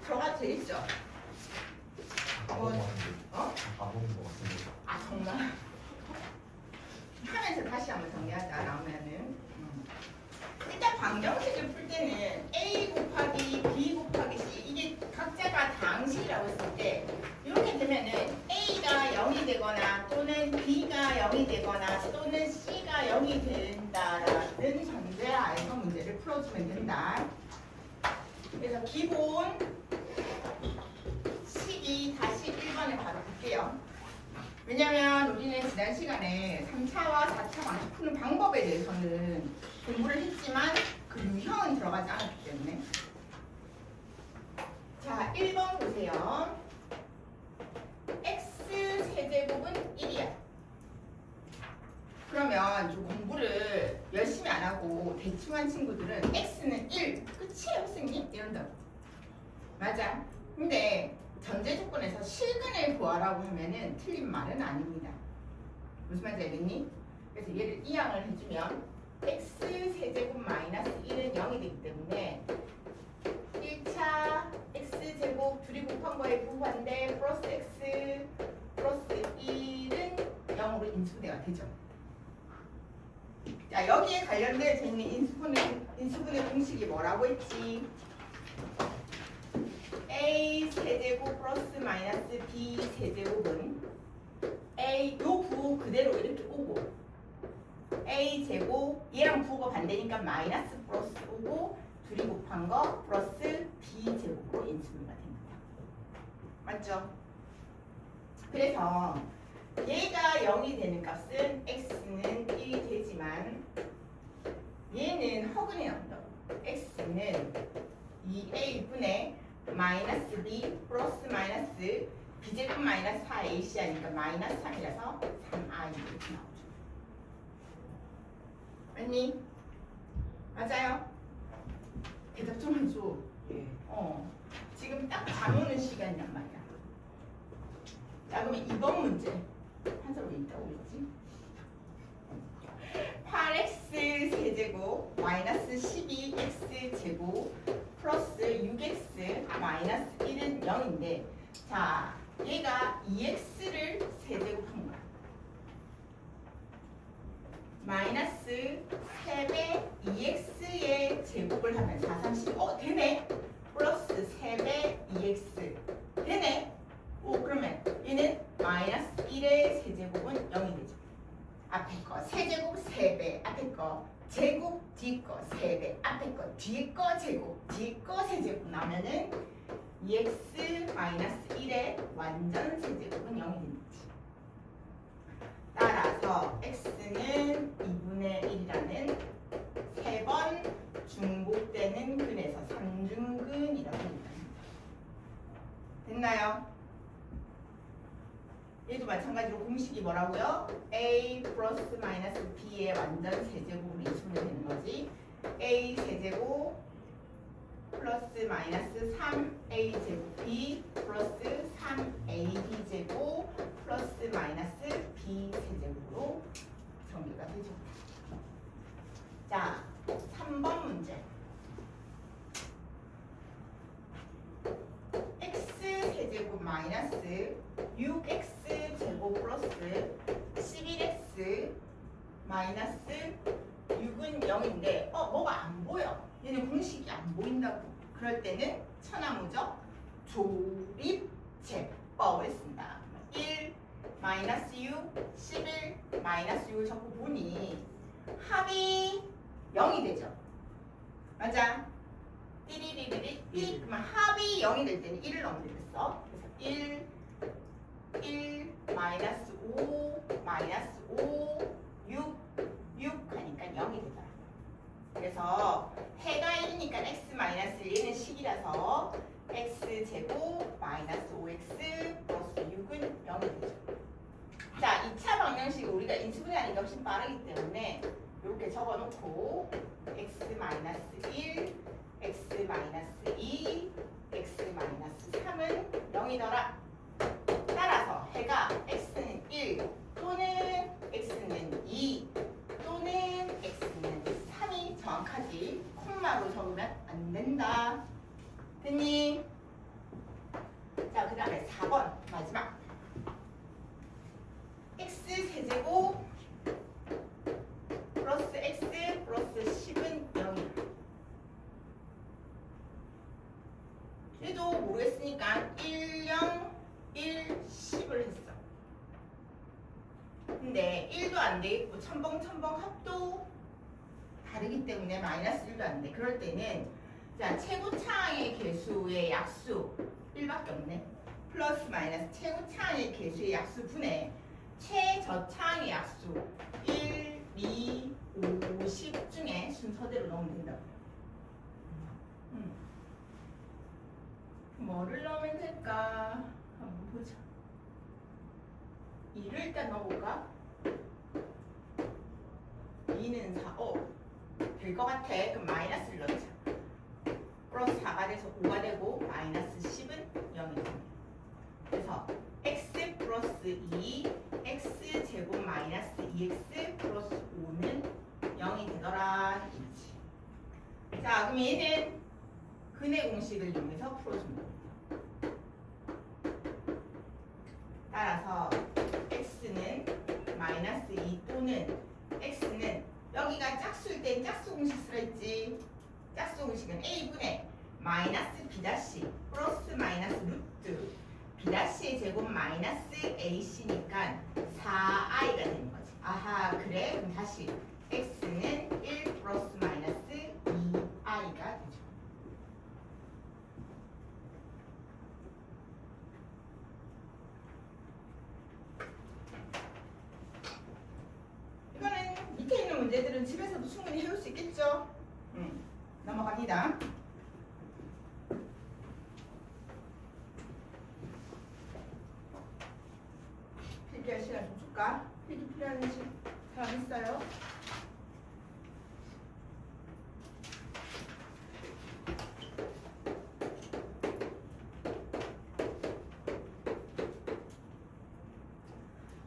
들어가도 되겠죠? 가본 거 같은데. 어? 가본 거 같은데. 아 정말? 하면서 다시 한번 정리하자. 나오면은 일단 방정식을 풀 때는 A 곱하기 B 곱하기 C 이게 각자가 다항식이라고 했을 때 이렇게 되면은 A가 0이 되거나 또는 B가 0이 되거나 또는 C가 0이 된다라는 전제하에서 문제를 풀어주면 된다. 그래서 기본 식이 다시 1번에 바로 볼게요. 왜냐면 우리는 지난 시간에 3차와 4차 방식 푸는 방법에 대해서는 공부를 했지만 그 유형은 들어가지 않았기 때문에. 자, 1번 보세요. x 세제곱은 1이야. 그러면 좀 공부를 열심히 안 하고 대충 한 친구들은 x는 1 끝이에요 선생님 이런다고. 맞아. 근데 전제 조건에서 실근을 구하라고 하면은 틀린 말은 아닙니다. 무슨 말인지 알겠니? 그래서 얘를 이항을 해주면 x 세제곱 마이너스 1은 0이 되기 때문에 1차 x 제곱 둘이 곱한 거에 부호한데 플러스 x 플러스 1은 0으로 인수분해가 되죠. 자, 여기에 관련된 재밌는 인수분해 공식이 뭐라고 했지? a 세제곱 플러스 마이너스 b 세제곱은 a 요 부호 그대로 이렇게 오고 a 제곱 얘랑 부호가 반대니까 마이너스 플러스 오고 둘이 곱한 거 플러스 b 제곱으로 인수분해가 됩니다. 맞죠? 그래서 얘가 0이 되는 값은 x는 1이 되지만 얘는 허근해 나온다고. x는 2a분의 마이너스 b 플러스 마이너스 b제곱 마이너스 4ac 하니까 마이너스 3이라서 3i 이렇게 나오죠. 맞니? 맞아요? 대답 좀 해줘. 예. 지금 딱 감 오는 시간이란 말이야. 자, 그러면 이번 문제 한 사람 왜 있다고 그랬지? 8x 세제곱 마이너스 12x 제곱 플러스 6x 마이너스 1은 0인데 자 얘가 2x를 세제곱한 거야. 마이너스 3배 2x의 제곱을 하면 4, 3, 10 되네. 플러스 3배 2x 되네. 그러면 얘는 마이너스 1의 세제곱은 0이 되죠. 앞에 거 세제곱 3배 앞에 거 제곱 뒤 거 3배 앞에 거 뒤 거 제곱 뒤 거 세제곱 나면은 2x 마이너스 1의 완전 세제곱은 0이 되는지. 따라서 x는 2분의 1이라는 3번 중복되는 근에서 3중근이라고 합니다. 됐나요? 얘도 마찬가지로 공식이 뭐라고요? a 플러스 마이너스 b의 완전 세제곱으로 인수분해 되는 거지. a 세제곱 플러스 마이너스 3a 제곱 b 플러스 3ab 제곱 플러스 마이너스 b 세제곱으로 전개가 되죠. 자, 3번 문제. x 세제곱 마이너스 6x 제곱 플러스 11x 마이너스 6은 0인데 뭐가 안 보여. 얘는 공식이 안 보인다고. 그럴 때는 천하무적 조립제법을 쓴다. 1 마이너스 6 11 마이너스 6을 적고 보니 합이 0이 되죠. 맞아? 띠리리리리 띠. 그러면 합이 0이 될 때는 1을 넣으면 되겠어. 그래서 1 마이너스 5 마이너스 5 6 하니까 0이 되더라. 그래서 해가 1이니까 x 마이너스 1은 식이라서 x 제곱 마이너스 5x 플러스 6은 0이 되죠. 자, 2차 방정식 우리가 인수분해하니까 훨씬 빠르기 때문에 이렇게 적어놓고 x 마이너스 1 x 마이너스 2 x 마이너스 3은 0이더라. 따라서 해가 x는 1 또는 x는 2 또는 x는 3이 정확하지 콤마로 적으면 안 된다. 됐니? 얘도 모르겠으니까 1, 0, 1, 10을 했어. 근데 1도 안 되겠고 첨벙 합도 다르기 때문에 마이너스 1도 안 돼. 그럴 때는 자 최고차항의 개수의 약수 1밖에 없네. 플러스 마이너스 최고차항의 개수의 약수 분의 최저차항의 약수 1, 2, 5, 10 중에 순서대로 넣으면 된다고. 뭐를 넣으면 될까? 한번 보자. 2를 일단 넣어볼까? 2는 4, 될 것 같아. 그럼 마이너스를 넣자. 플러스 4가 돼서 5가 되고 마이너스 10은 0이 됩니다. 그래서 x 플러스 2, x 제곱 마이너스 2x 플러스 5는 0이 되더라. 이거지. 자, 그럼 얘는 근의 공식을 이용해서 풀어줍니다. 따라서 x는 마이너스 2 또는 x는 여기가 짝수일 땐 짝수 공식 쓰라했지. 짝수 공식은 a분의 마이너스 b' 플러스 마이너스 루트 b'의 제곱 마이너스 ac니까 4i가 되는 거지. 아하, 그래? 그럼 다시 x는 1 플러스 마이너스 2i가 되죠. 이거는 밑에 있는 문제들은 집에서도 충분히 해볼 수 있겠죠? 넘어갑니다. 필기할 시간 좀 줄까? 필기 필요한 사람 있어요?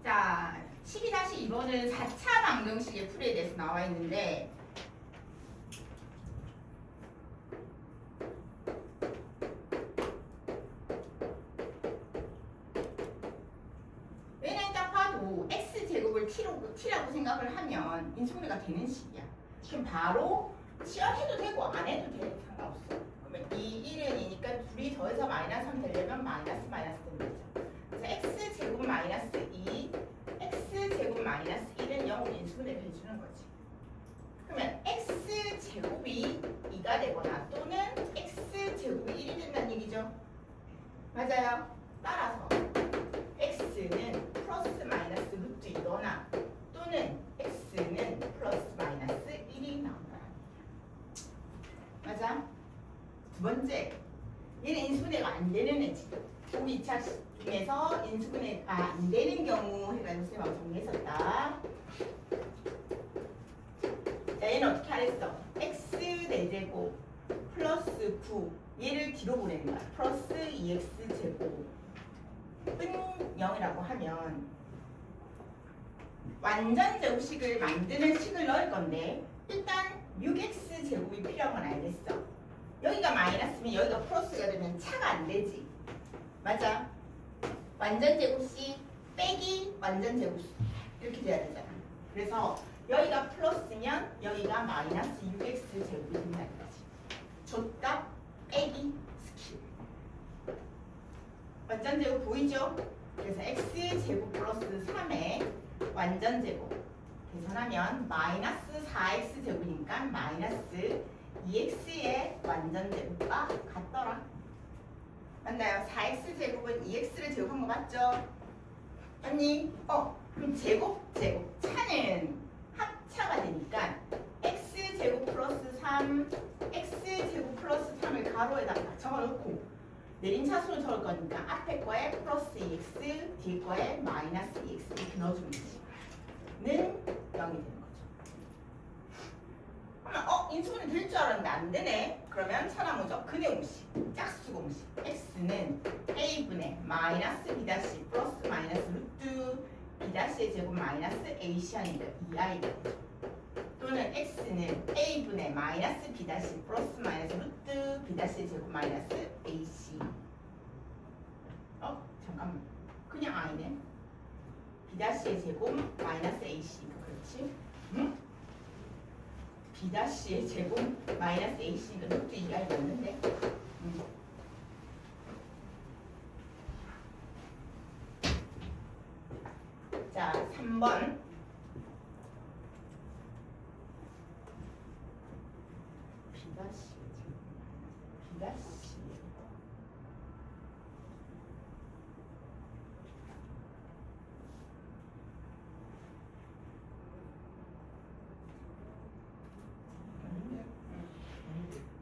자, 12-2번은 4차 방정식의 풀이에 대해서 나와 있는데 얘는 딱 봐도 x제곱을 t라고 생각을 하면 인수분해가 되는 식이야. 그럼 바로 치환해도 되고 안 해도 돼. 상관없어. 그러면 이 1은 2니까 둘이 더해서 마이너스 3 되려면 마이너스 되는 거죠. 그래서 x제곱 마이너스 2 x제곱 마이너스 1은 0으로 인수분해를 해주는 거지. 그러면 x제곱이 2가 되거나 또는 x제곱이 1이 된다는 얘기죠. 맞아요. 따라서 x는 플러스 마이너스 루트 2거나 또는 x는 플러스 마이너스 1이 나온다. 맞아? 두 번째, 얘는 인수분해가 안 되는 애지. 우리 2차 중에서 인수분해가 안 되는 경우 해가지고 쌤하고 정리했었다. 자, 얘는 어떻게 하랬어? x 4제곱 플러스 9 얘를 뒤로 보내는 거야. 플러스 2x 제곱 은 0이라고 하면 완전 제곱식을 만드는 식을 넣을 건데 일단 6x 제곱이 필요한 건 알겠어. 여기가 마이너스면 여기가 플러스가 되면 차가 안 되지. 맞아? 완전 제곱식 빼기 완전 제곱식 이렇게 돼야 되잖아. 그래서 여기가 플러스면 여기가 마이너스 6x 제곱이 된다는 거지. 족값 빼기 스킬. 완전 제곱 보이죠? 그래서 x 제곱 플러스 3의 완전 제곱 계산하면 마이너스 4x 제곱이니까 마이너스 2x의 완전 제곱과 같더라. 맞나요? 4x 제곱은 2x를 제곱한 거 맞죠? 아니, 그럼 제곱 차는 합차가 되니까 x 제곱 플러스 3 x 제곱 플러스 3을 가로에다가 적어놓고 내린 차수를 적을 거니까 앞에 거에 플러스 2x, 뒤에 거에 마이너스 2x 이렇게 넣어주면 되지. 는 0이 되는 거죠. 그러면 인수분해 될 줄 알았는데 안 되네. 그러면 천하무적 근의 공식, 짝수 공식. x는 a분의 마이너스 b' 플러스 마이너스 루트 b'의 제곱 마이너스 ac 하니까 2i가 되죠. 또는 x는 a분의 마이너스 b' 플러스 마이너스 루트 b'의 제곱 마이너스 ac. 잠깐만. 그냥 i네. b'의 제곱 마이너스 ac. 그렇지? 응? b'의 제곱 마이너스 ac니까 루트 2i가 있는데 3번. 비다시.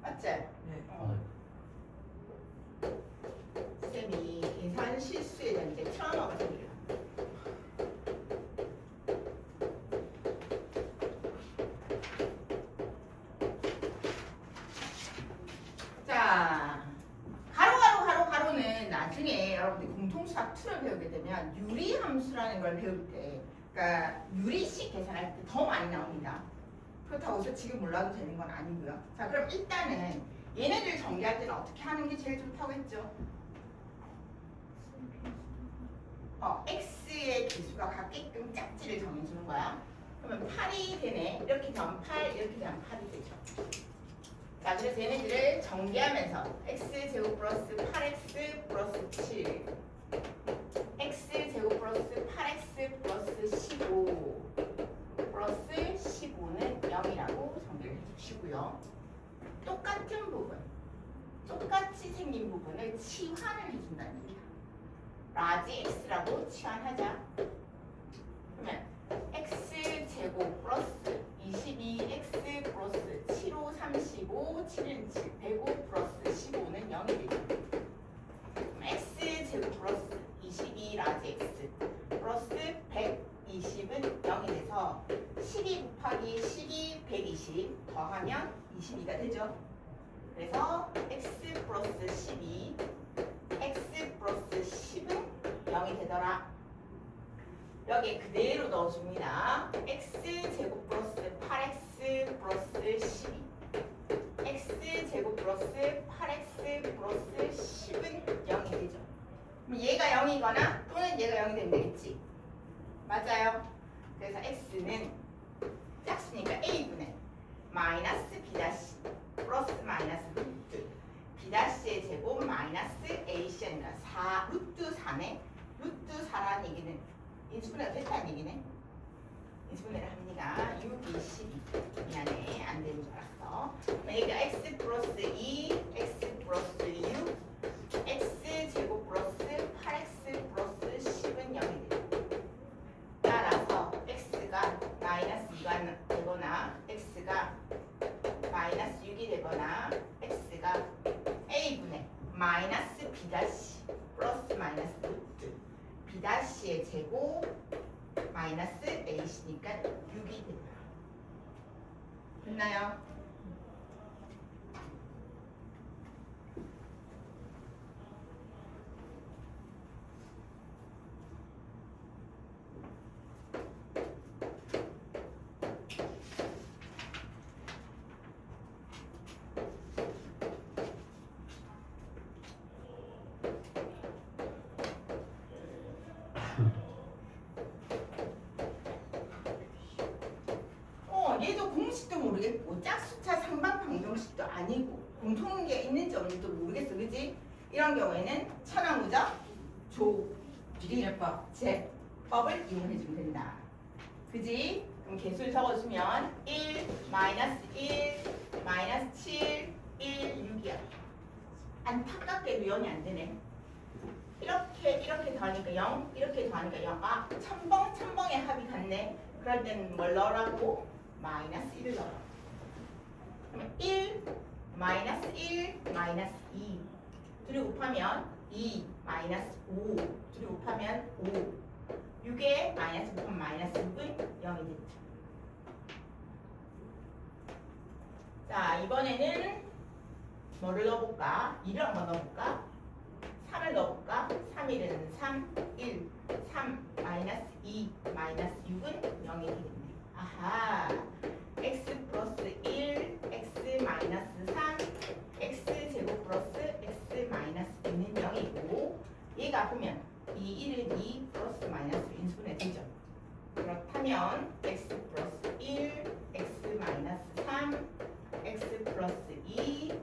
맞지? 네. 쌤이 계산 실수에 대한 이제 트라우마가 생겨요. 자, 가로는 나중에 여러분들이 공통수학 2를 배우게 되면 유리함수라는 걸 배울 때, 그러니까 유리식 계산할 때 더 많이 나옵니다. 그렇다고 해서 지금 몰라도 되는 건 아니고요. 자, 그럼 일단은 얘네들 전개할 때는 어떻게 하는 게 제일 좋다고 했죠? x의 기수가 같게끔 짝지를 정해주는 거야. 그러면 8이 되네. 이렇게 되면 8, 이렇게 되면 8이 되죠. 자, 그래서 얘네들을 전개하면서 x제곱 플러스 8x 플러스 7 x제곱 플러스 8x 플러스 15 플러스 15는 0이라고 정리를 해주시고요. 똑같은 부분, 똑같이 생긴 부분을 치환을 해준다는 얘기야. 라지 x라고 치환하자. 그러면 x제곱 플러스 22x 플러스 75, 35, 7은 7, 105 플러스 15는 0이 되죠. 그럼 x제곱 플러스 22 라지 x 플러스 120은 0이 돼서 12 곱하기 12, 120 더하면 22가 되죠. 그래서 x 플러스 12, x 플러스 10은 0이 되더라. 여기에 그대로 넣어줍니다. x제곱 플러스 8x 플러스 12 x제곱 플러스 8x 플러스 10은 0이 되죠. 그럼 얘가 0이거나 또는 얘가 0이 되면 되겠지. 맞아요. 그래서 x는 짝수니까 a분의 마이너스 b다시 플러스 마이너스 루트 b다시의 제곱 마이너스 ac 아니라 4 루트 4네. 루트 4라는 얘기는 인수분해가 됐다는 얘기네. 인수분해를 합니다. 6, 2, 12 미안해 안 되는 줄 알았어. 여기가 x 플러스 2 x 플러스 6 x 제곱 플러스 8x 플러스 10은 0이 돼요. 따라서 x가 마이너스 2가 되거나 x가 마이너스 6이 되거나 x가 a분의 마이너스 b다시 플러스 마이너스 루트 b다시의 제곱 마이너스 a시니까 6이 된다. 됐나요? 얘도 공식도 모르겠고 짝수차 상방 방정식도 아니고 공통인 게 있는지 없는지도 모르겠어. 그지? 이런 경우에는 천하무적 조리제법을 이용해주면 된다. 그지? 그럼 개수를 적어주면 1, 마이너스 1, 마이너스 7, 1, 6이야. 안타깝게도 0이 안 되네. 이렇게 더하니까 0, 이렇게 더하니까 0. 아, 첨벙의 합이 같네. 그럴 때는 뭘 넣으라고? 마이너스 1을 넣어. 그러면 1, 마이너스 1, 마이너스 2. 둘이 곱하면 2, 마이너스 5. 둘이 곱하면 5. 6에 마이너스 곱하면 마이너스 6은 0이 됐죠. 자, 이번에는 뭐를 넣어볼까? 2를 한번 넣어볼까? 3을 넣어볼까? 3, 1은 3, 1, 3, 마이너스 2, 마이너스 6은 0이 되겠네. 아하, x 플러스 1, x 마이너스 3, x 제곱 플러스 x 마이너스 2는 0이고 얘가 보면 이 1은 2 플러스 마이너스 인수분해 되죠. 그렇다면 x 플러스 1, x 마이너스 3, x 플러스 2,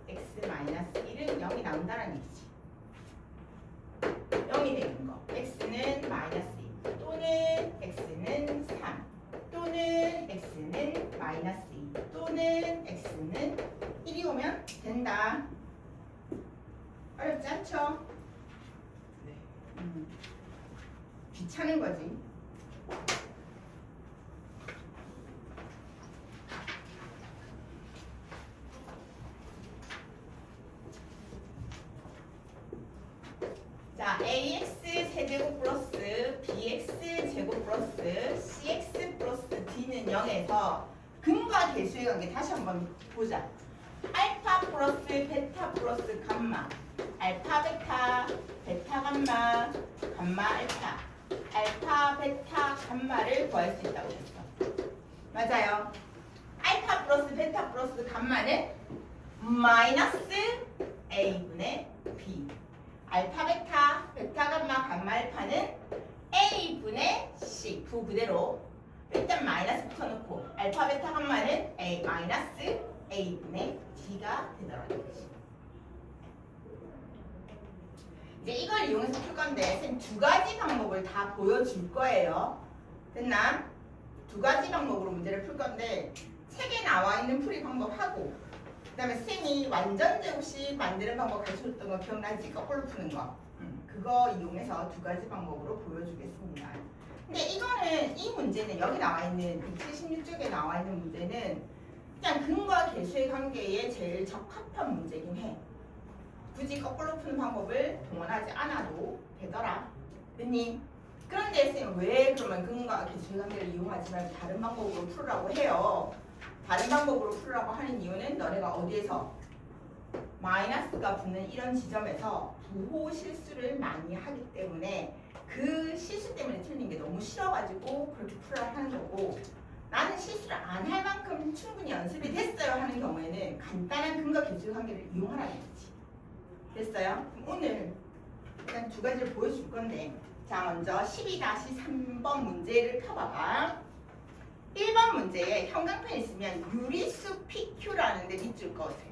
x 마이너스 1은 0이 나온다는 얘기지. 0이 되는 거. x는 마이너스 2 또는 x는 그렇죠? 네. 귀찮은 거지. 자, ax 세제곱 플러스 bx 제곱 플러스 cx 플러스 d는 0에서 근과 계수의 관계 다시 한번 보자. 알파 플러스 베타 플러스 감마, 알파 베타, 베타 감마, 감마 알파, 알파 베타 감마를 구할 수 있다고 했어. 맞아요. 알파 플러스 베타 플러스 감마는 마이너스 a분의 b. 알파 베타, 베타 감마, 감마 알파는 a분의 c. 부 그대로 일단 마이너스 붙여놓고 알파 베타 감마는 a 마이너스 a분의 d가 되더라는 거지. 이제 이걸 이용해서 풀 건데 선생님 두 가지 방법을 다 보여줄 거예요. 됐나? 두 가지 방법으로 문제를 풀 건데 책에 나와 있는 풀이 방법하고 그다음에 쌤이 완전 제곱식 만드는 방법 가르쳐줬던 거 기억나지? 거꾸로 푸는 거. 그거 이용해서 두 가지 방법으로 보여주겠습니다. 근데 이거는 이 문제는 여기 나와 있는 176쪽에 나와 있는 문제는 그냥 근과 계수의 관계에 제일 적합한 문제긴 해. 굳이 거꾸로 푸는 방법을 동원하지 않아도 되더라. 됐니? 그런데 쌤 왜 그러면 근과 계수의 관계를 이용하지 말고 다른 방법으로 풀으라고 해요? 다른 방법으로 풀으라고 하는 이유는 너네가 어디에서 마이너스가 붙는 이런 지점에서 부호 실수를 많이 하기 때문에 그 실수 때문에 틀린 게 너무 싫어가지고 그렇게 풀어야 하는 거고 나는 실수를 안 할 만큼 충분히 연습이 됐어요 하는 경우에는 간단한 근과 계수의 관계를 이용하라는 거지. 됐어요? 그럼 오늘 일단 두 가지를 보여줄 건데 자 먼저 12-3번 문제를 펴봐봐. 1번 문제에 형광펜 있으면 유리수 PQ라는 데 밑줄 그어주세요.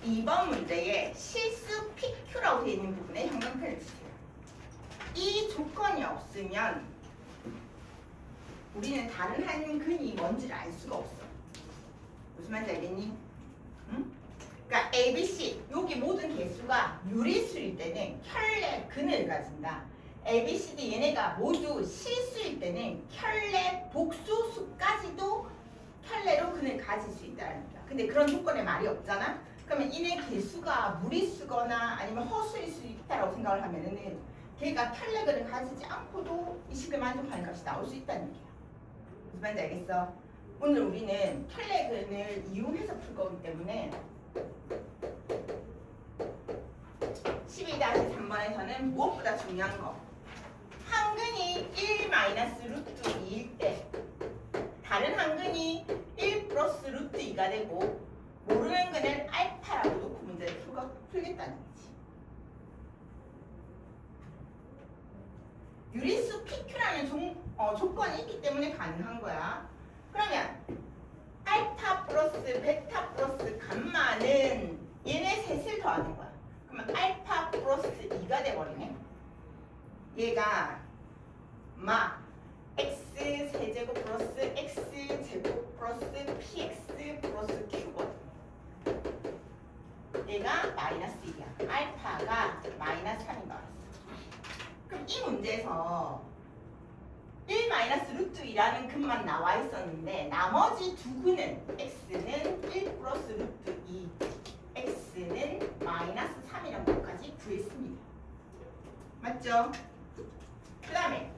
2번 문제에 실수 PQ라고 되어 있는 부분에 형광펜을 주세요. 이 조건이 없으면 우리는 다른 한 근이 뭔지를 알 수가 없어. 무슨 말인지 알겠니? 응? 그러니까 A, B, C 여기 모든 개수가 유리수일 때는 켤레 근을 가진다. A, B, C, D 얘네가 모두 실수일 때는 켤레 복수수까지도 켤레로 근을 가질 수 있다는 거야. 근데 그런 조건에 말이 없잖아? 그러면 이네 개수가 무리수거나 아니면 허수일 수 있다고 생각을 하면은 걔가 켤레 근을 가지지 않고도 이 식을 만족하는 값이 나올 수 있다는 얘기야. 무슨 말인지 알겠어? 오늘 우리는 켤레 근을 이용해서 풀 거기 때문에 12-3번에서는 무엇보다 중요한 거 한 근이 1-루트 2일 때 다른 한 근이 1 플러스 루트 2가 되고 모르는 근을 알파라고 놓고 문제를 풀겠다는 거지. 유리수 PQ라는 조건이 있기 때문에 가능한 거야. 그러면 알파 플러스 베타 플러스 감마는 얘네 셋을 더하는 거야. 그러면 알파 플러스 2가 돼버리네. 얘가 x 세제곱 플러스 x 제곱 플러스 px 플러스 q거든. 얘가 마이너스 1이야. 알파가 마이너스 3인 거 알았어. 그럼 이 문제에서 1 루트 2라는 근만 나와 있었는데 나머지 두 근은 x는 1 플러스 루트 2 x는 마이너스 3이라는 것까지 구했습니다. 맞죠? 그 다음에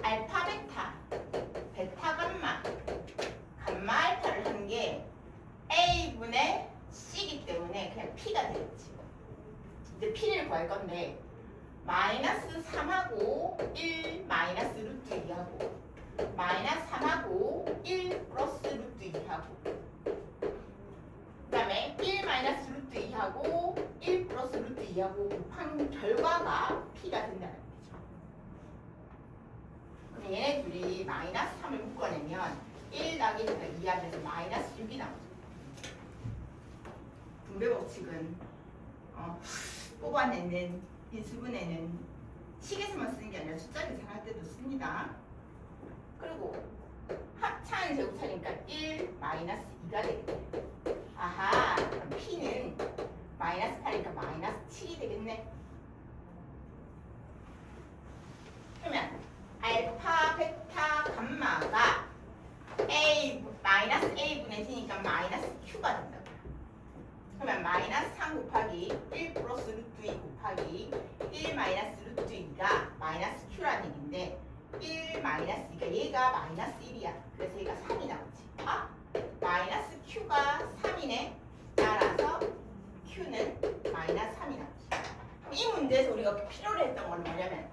알파 베타, 베타 감마, 감마 알파를 한 게 a분의 c이기 때문에 그냥 p가 되겠지. 이제 p를 구할 건데 마이너스 3하고 1 마이너스 루트 2하고 마이너스 3하고 1 플러스 루트 2하고 그 다음에 1 마이너스 루트 2하고 1 플러스 루트 2하고 곱한 결과가 p가 된다는 거죠. 그럼 얘네 둘이 마이너스 3을 묶어내면 1 더하기 2 하면서 마이너스 6이 나오죠. 분배 법칙은 뽑아내는 인수분해는 식에서만 쓰는 게 아니라 숫자 계산할 때도 씁니다. 그리고 합차는 제곱차니까 1 마이너스 2가 되겠네. 아하, 그럼 P는 마이너스 8이니까 마이너스 7이 되겠네. 그러면 알파, 베타, 감마가 A 마이너스 A분의 T니까 마이너스 Q가 된다고요. 그러면 마이너스 3 곱하기 1 플러스 루트 2 곱하기 1 마이너스 루트 2가 마이너스 Q라는 얘기인데 1 마이너스 2가 얘가 마이너스 1이야. 그래서 얘가 3이 나오지. 아? 마이너스 Q가 3이네. 따라서 Q는 마이너스 3이 나오지. 이 문제에서 우리가 필요로 했던 건 뭐냐면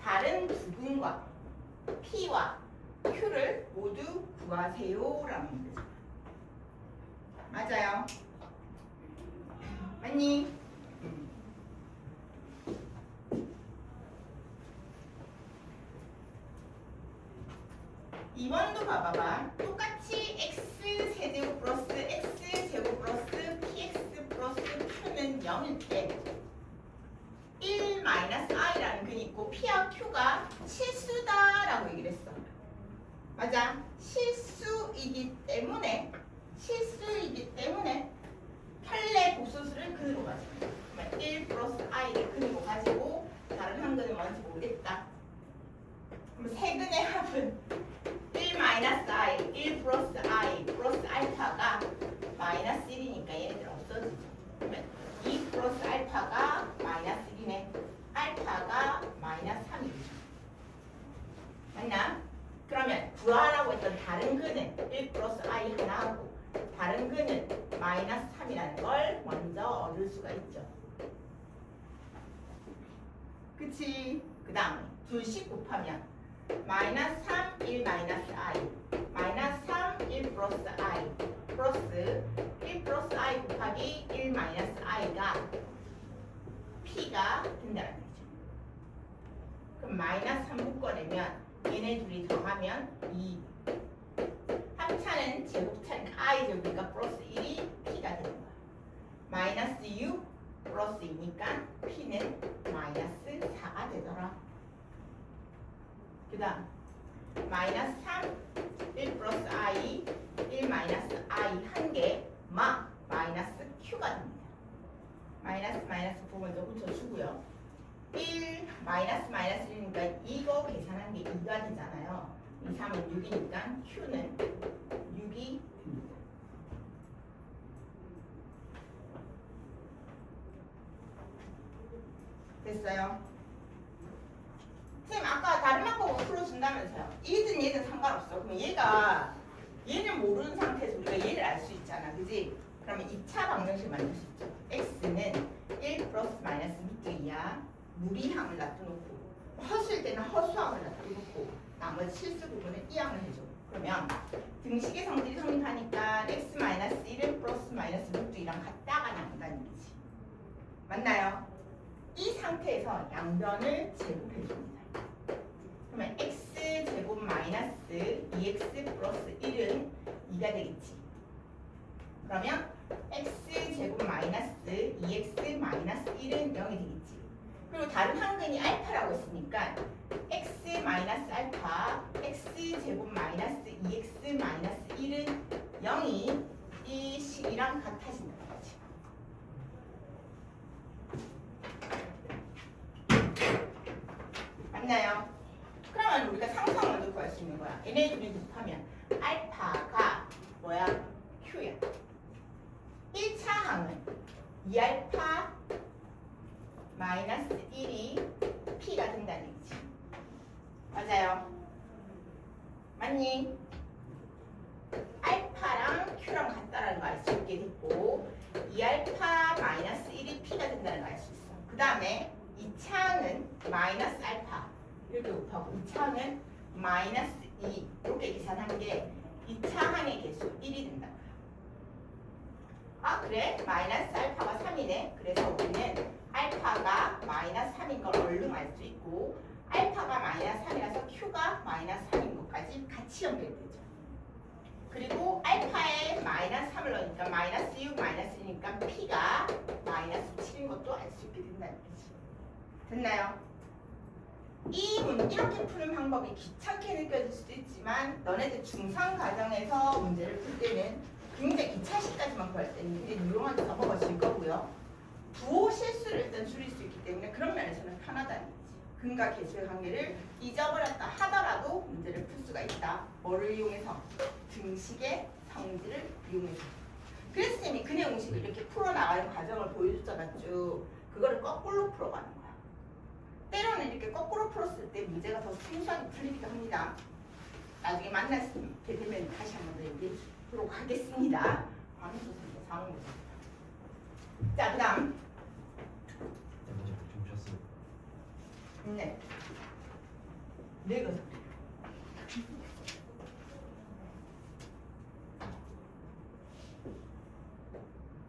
다른 부분과 P와 Q를 모두 구하세요 라는 문제죠. 맞아요. 맞니? 2번도 봐봐봐. 똑같이 x 세제곱 플러스 x 제곱 플러스 px 플러스 q는 0일 때 1 마이너스 i라는 근이 있고 p와 q가 실수다라고 얘기를 했어. 맞아. 실수이기 때문에 편례 복소수를 근으로 가지고 1 플러스 i를 근으로 가지고 다른 한 근은 뭔지 모르겠다. 그럼 세 근의 합은 1 마이너스 i, 1 플러스 i 플러스 알파가 마이너스 1이니까 얘네들 없어지죠. 그러면 2 플러스 알파가 마이너스 1이네. 알파가 마이너스 3이죠. 맞나? 그러면 구하라고 했던 다른 근은 1 플러스 i 하나 하고 다른 근은 마이너스 3이라는 걸 먼저 얻을 수가 있죠. 그치? 그 다음에 둘씩 곱하면 마이너스 3, 1 마이너스 i 마이너스 3, 1 플러스 i 플러스 1 플러스 i 곱하기 1 마이너스 i가 p가 된다는 거죠. 그럼 마이너스 3 묶어내면 얘네 둘이 더하면 2 합차는 제곱차니까 i 제곱이니까 플러스 1이 p가 되는 거야. 마이너스 6 플러스 2니까 p는 마이너스 4가 되더라. 그 다음 마이너스 3 1 플러스 i 1 마이너스 i 한 개 마이너스 q가 됩니다. 마이너스 부분도 붙여주고요. 1 마이너스 1이니까 이거 계산한 게 2가 되잖아요. 2, 3은 6이니까 q는 6이 됩니다. 됐어요? 선생님 아까 다른 방법으로 풀어준다면서요. 얘든 상관없어. 그럼 얘를 모르는 상태에서 우리가 얘를 알 수 있잖아. 그지? 그러면 2차 방정식 만들 수 있죠. x는 1 플러스 마이너스 루트 2야. 무리함을 놔둬놓고 허수일 때는 허수함을 놔둬놓고 나머지 실수 부분은 이항을 해줘. 그러면 등식의 성질이 성립하니까 x 마이너스 1은 플러스 마이너스 루트 2랑 같다가 나온다는 얘기지. 맞나요? 이 상태에서 양변을 제곱해줍니다. 그러면 x 제곱 마이너스 2x 플러스 1은 2가 되겠지. 그러면 x 제곱 마이너스 2x 마이너스 1은 0이 되겠지. 그리고 다른 한근이 알파라고 했으니까 x 마이너스 알파 x 제곱 마이너스 2x 마이너스 1은 0이 이 식이랑 같아진다는 거지. 맞나요? 그러면 우리가 상수항 먼저 구할 수 있는 거야. 얘네 둘이 곱하면 알파가 뭐야? Q야. 1차 항은 2알파 마이너스 1이 P가 된다는 얘기지. 맞아요? 맞니? 알파랑 Q랑 같다라는 거 알 수 있게 됐고 2알파 마이너스 1이 P가 된다는 거 알 수 있어. 그 다음에 2차항은 마이너스 알파 이렇게 곱하고 2차항은 마이너스 2 이렇게 계산한 게 2차항의 개수 1이 된다고요. 아 그래? 마이너스 알파가 3이네. 그래서 우리는 알파가 마이너스 3인 걸 얼른 알 수 있고 알파가 마이너스 3이라서 Q가 마이너스 3인 것까지 같이 연결되죠. 그리고 알파에 마이너스 3을 넣으니까 마이너스 6 마이너스 1이니까 P가 마이너스 7인 것도 알 수 있게 된다는 거지. 됐나요? 이렇게 푸는 방법이 귀찮게 느껴질 수도 있지만 너네들 중3 과정에서 문제를 풀 때는 굉장히 기차식까지만 구할 때 있는데 유용하게 넘어가실 거고요. 개수를 일단 줄일 수 있기 때문에 그런 면에서는 편하다는 거지. 근과 개수의 관계를 잊어버렸다 하더라도 문제를 풀 수가 있다. 뭐를 이용해서? 등식의 성질을 이용해서. 그래서 쌤이 근의 공식을 이렇게 풀어나가는 과정을 보여줬잖아 쭉. 그거를 거꾸로 풀어가는 거야. 때로는 이렇게 거꾸로 풀었을 때 문제가 더 생소하게 풀리기도 합니다. 나중에 만나게 되면 다시 한 번 더 얘기하도록 하겠습니다. 관음소설과 상호모사. 자, 그 다음. 문제 주무셨어요. 네. 네 거.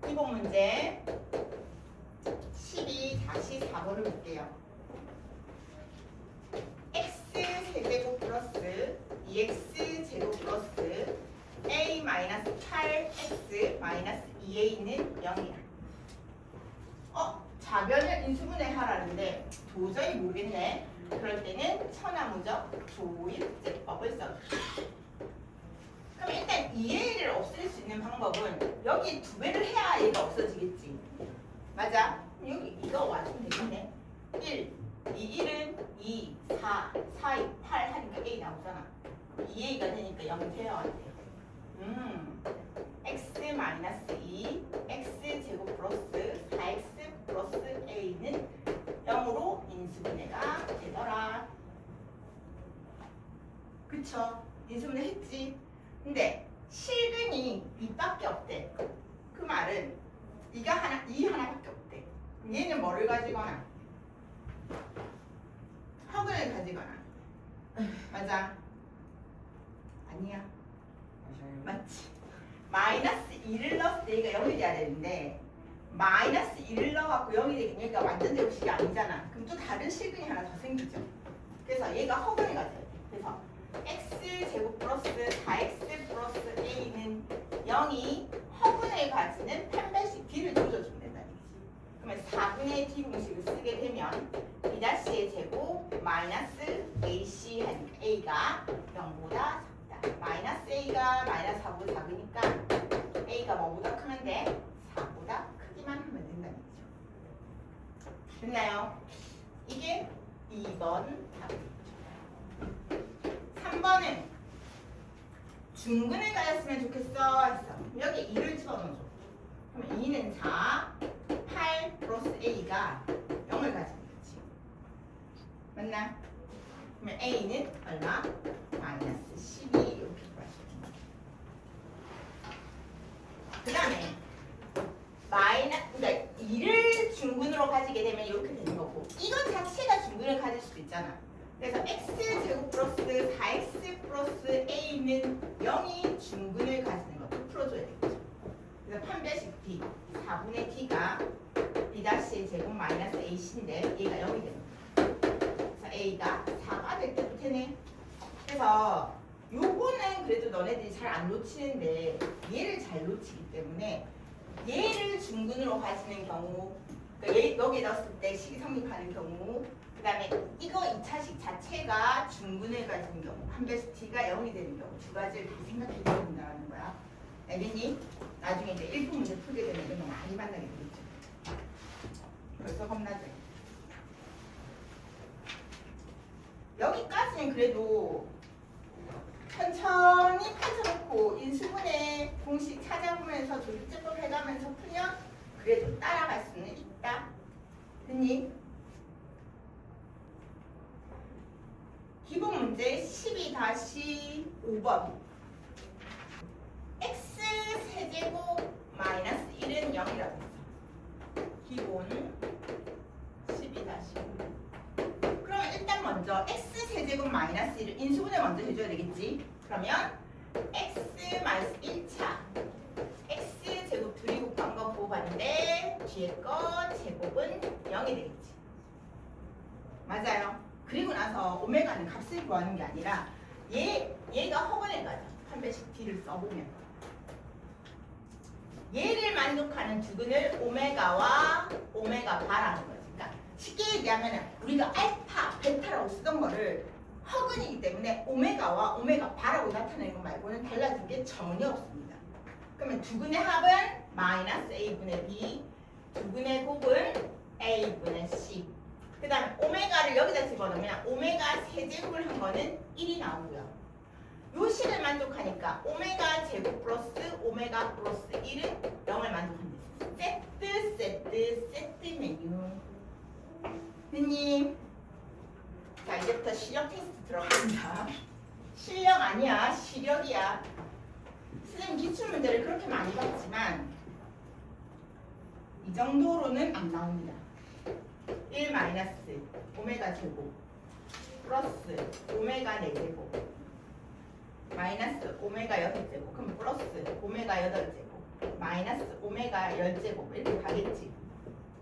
이번 문제 12-4번을 볼게요. x세제곱 플러스 2x제곱 플러스 a 마이너스 8x 마이너스 2a는 0이야. 자변을 인수분해 하라는데 도저히 모르겠네. 그럴 때는 천하무적 조일제법을 써. 그럼 일단 2a를 없앨 수 있는 방법은 여기 2배를 해야 a가 없어지겠지. 맞아? 여기 이거 와주면 되겠네. 1, 2, 1은 2, 4, 4, 2, 8 하니까 a 나오잖아. 2a가 되니까 0 되어야 돼요. x 마이너스 2, x 제곱 플러스 4x 플러스 a는 0으로 인수분해가 되더라. 그쵸? 인수분해 했지? 근데 실근이 2밖에 없대. 그 말은 이가 하나, 2 하나밖에 없대. 얘는 뭐를 가지거나? 허근을 가지거나. 맞아? 아니야. 맞지? 마이너스 2를 넣었을 때 얘가 0이 돼야 되는데 마이너스 1을 넣어갖고 0이 되니까 완전 제곱식이 아니잖아. 그럼 또 다른 실근이 하나 더 생기죠. 그래서 얘가 허근을 가져야 돼. 그래서 x제곱 플러스 4x 플러스 a는 0이 허근을 가지는 판별식 d를 조져주면 된다는 얘기지. 그러면 4분의 d 공식을 쓰게 되면 b'의 제곱 마이너스 ac 하니까 a가 0보다 작다. 마이너스 a가 마이너스 4보다 작으니까 a가 뭐보다 크면 돼? 4보다 크기만 하면 된다는 거죠. 됐나요? 이게 2번 답이죠. 3번은 중근을 가졌으면 좋겠어 했어. 여기 2를 집어넣어줘. 그러면 2는 4, 8 플러스 a가 0을 가지는 거지. 맞나? 그러면 a는 얼마? 마이너스 12 이렇게 구하시면 됩니다. 그 다음에 그러니까 2를 중근으로 가지게 되면 이렇게 되는 거고 이것 자체가 중근을 가질 수도 있잖아. 그래서 x제곱 플러스 4x 플러스 a는 0이 중근을 가지는 것도 풀어줘야 되겠죠. 그래서 판별식 d 4분의 d가 b'의 제곱 마이너스 ac인데 얘가 0이 되는 거야. 그래서 a가 4가 될 때도 되네. 그래서 요거는 그래도 너네들이 잘 안 놓치는데 얘를 잘 놓치기 때문에 얘를 중근으로 가지는 경우 그러니까 여기에 넣었을 때 식이 성립하는 경우 그 다음에 이거 2차식 자체가 중근을 가지는 경우 판별식 t가 0이 되는 경우 두 가지를 다 생각해 줘야 된다는 거야. 알겠니? 나중에 이제 1분 문제 풀게 되면 이런 거 많이 만나게 되겠죠. 벌써 겁나죠? 여기까지는 그래도 천천히 펼쳐놓고 인수분해 공식 찾아보면서 조립제법 해가면서 풀면 그래도 따라갈 수는 있다. 됐니? 기본 문제 12-5번 x 세제곱 마이너스 1은 0이라고 했어. 기본 12-5. 그러면 일단 먼저 x 세제곱 마이너스 1을 인수분해 먼저 해줘야 되겠지. 그러면 x 마이너스 1차 x 제곱 둘이 곱한 거 보호받는데 뒤에 거 제곱은 0이 되겠지. 맞아요. 그리고 나서 오메가는 값을 구하는 게 아니라 얘가 허근을 가져. 판별식 d를 써보면 얘를 만족하는 두근을 오메가와 오메가 바라는 거지. 그러니까 쉽게 얘기하면 우리가 알파, 베타라고 쓰던 거를 허근이기 때문에 오메가와 오메가 바라고 나타내는 것 말고는 달라진 게 전혀 없습니다. 그러면 두근의 합은 마이너스 a분의 b, 두근의 곱은 a 오메가를 여기다 집어넣으면 오메가 세제곱을 한 거는 1이 나오고요. 요 식을 만족하니까 오메가 제곱 플러스 오메가 플러스 1은 0을 만족한다. 세트 메뉴. 선생님, 자 이제부터 시력 테스트 들어갑니다. 실력 아니야, 시력이야. 선생님 기출문제를 그렇게 많이 봤지만 이 정도로는 안 나옵니다. 1 마이너스 오메가 제곱 플러스 오메가 4제곱 마이너스 오메가 6제곱 그럼 플러스 오메가 8제곱 마이너스 오메가 10제곱 이렇게 가겠지.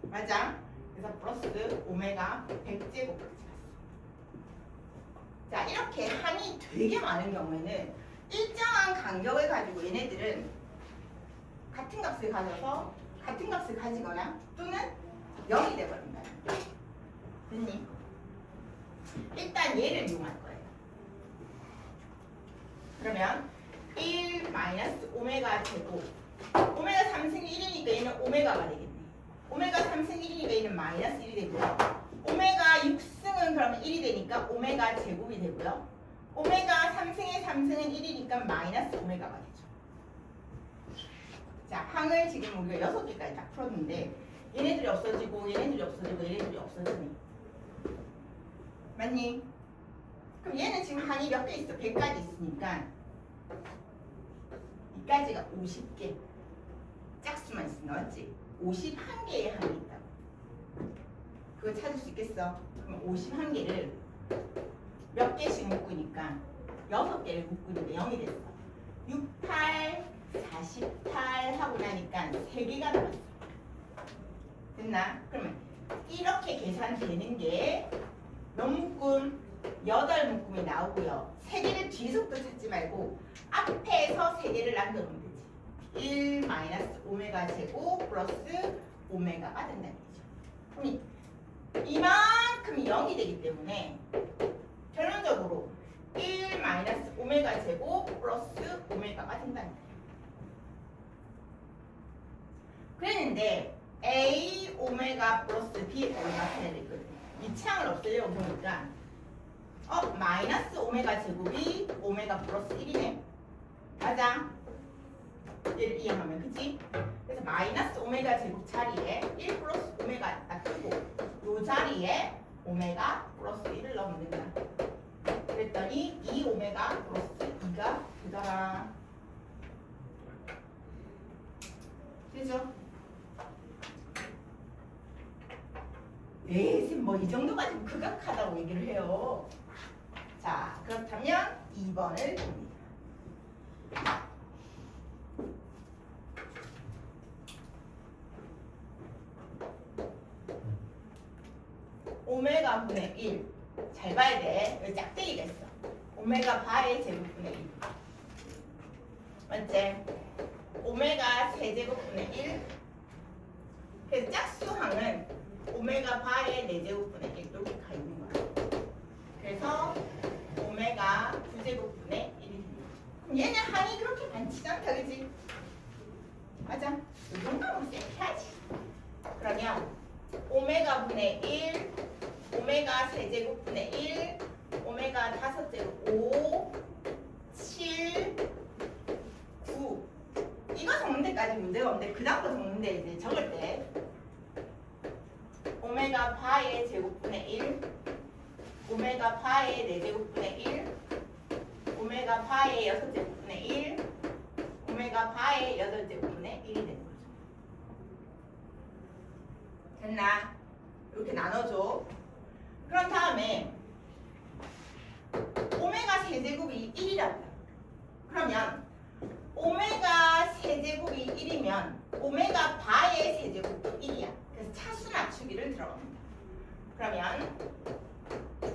맞아? 그래서 플러스 오메가 100제곱까지 갔어. 자 이렇게 한이 되게 많은 경우에는 일정한 간격을 가지고 얘네들은 같은 값을 가져서 같은 값을 가지거나 또는 0이 되어버린다. 됐니? 일단 얘를 이용할 거예요. 그러면 1 마이너스 오메가 제곱 오메가 3승 1이니까 얘는 오메가가 되겠네. 오메가 3승 1이니까 얘는 마이너스 1이 되고요. 오메가 6승은 그러면 1이 되니까 오메가 제곱이 되고요. 오메가 3승의 3승은 1이니까 마이너스 오메가가 되죠. 자, 항을 지금 우리가 6개까지 다 풀었는데 얘네들이 없어지고 얘네들이 없어지고 얘네들이 없어지네. 맞니? 그럼 얘는 지금 항이 몇 개 있어? 100까지 있으니까 이까지가 50개 짝수만 있으면 맞지? 51개의 항이 있다고. 그거 찾을 수 있겠어? 그럼 51개를 몇 개씩 묶으니까 6개를 묶으니까 0이 됐어. 6, 8, 48 하고 나니까 3개가 남았어. 됐나? 그러면 이렇게 계산되는 게 몇 묶음? 8묶음이 나오고요. 3개를 뒤속도 찾지 말고 앞에서 3개를 남겨놓으면 되지. 1 마이너스 오메가 제곱 플러스 오메가가 된다는 얘기죠. 그럼 이만큼이 0이 되기 때문에 결론적으로 1 마이너스 오메가 제곱 플러스 오메가가 된다는 거예요. 그랬는데 A 오메가 플러스 B 오메가 해야 되거든. 이 창을 없애려고 보니까 마이너스 오메가 제곱이 오메가 플러스 1이네. 맞아? 얘를 이해하면 그치? 그래서 마이너스 오메가 제곱 자리에 1 플러스 오메가 놔두고 요 자리에 오메가 플러스 1을 넣으면 된다. 그랬더니 2 오메가 플러스 2가 되더라. 되죠? 에이, 뭐 이 정도 가지고 극악하다고 얘기를 해요. 자, 그렇다면 2번을 봅니다. 오메가 분의 1. 잘 봐야 돼. 여기 짝대기가 있어. 오메가 바의 제곱분의 1. 맞지? 오메가 세제곱분의 1. 그래서 짝수항은 오메가 바의 4제곱분의 1 이렇게 가 있는 거야. 그래서 오메가 9제곱분의 1이 됩니다. 그럼 얘는 항이 그렇게 많지 않다, 그지? 맞아? 이 정도면 쎄해야지. 그러면 오메가 분의 1, 오메가 세제곱분의 1, 오메가 5제곱 5, 7, 9 이거 적는 데까지 문제가 없는데 그 다음 거 적는데 이제 적을 때 오메가 바의 제곱분의 1, 오메가 바의 4제곱분의 1, 오메가 바의 6제곱분의 1, 오메가 바의 8제곱분의 1이 되는 거죠. 됐나? 이렇게 나눠줘. 그런 다음에 오메가 세제곱이 1이란다. 그러면 오메가 세제곱이 1이면 오메가 바의 세제곱도 1이야. 그래서 차수 맞추기를 들어갑니다. 그러면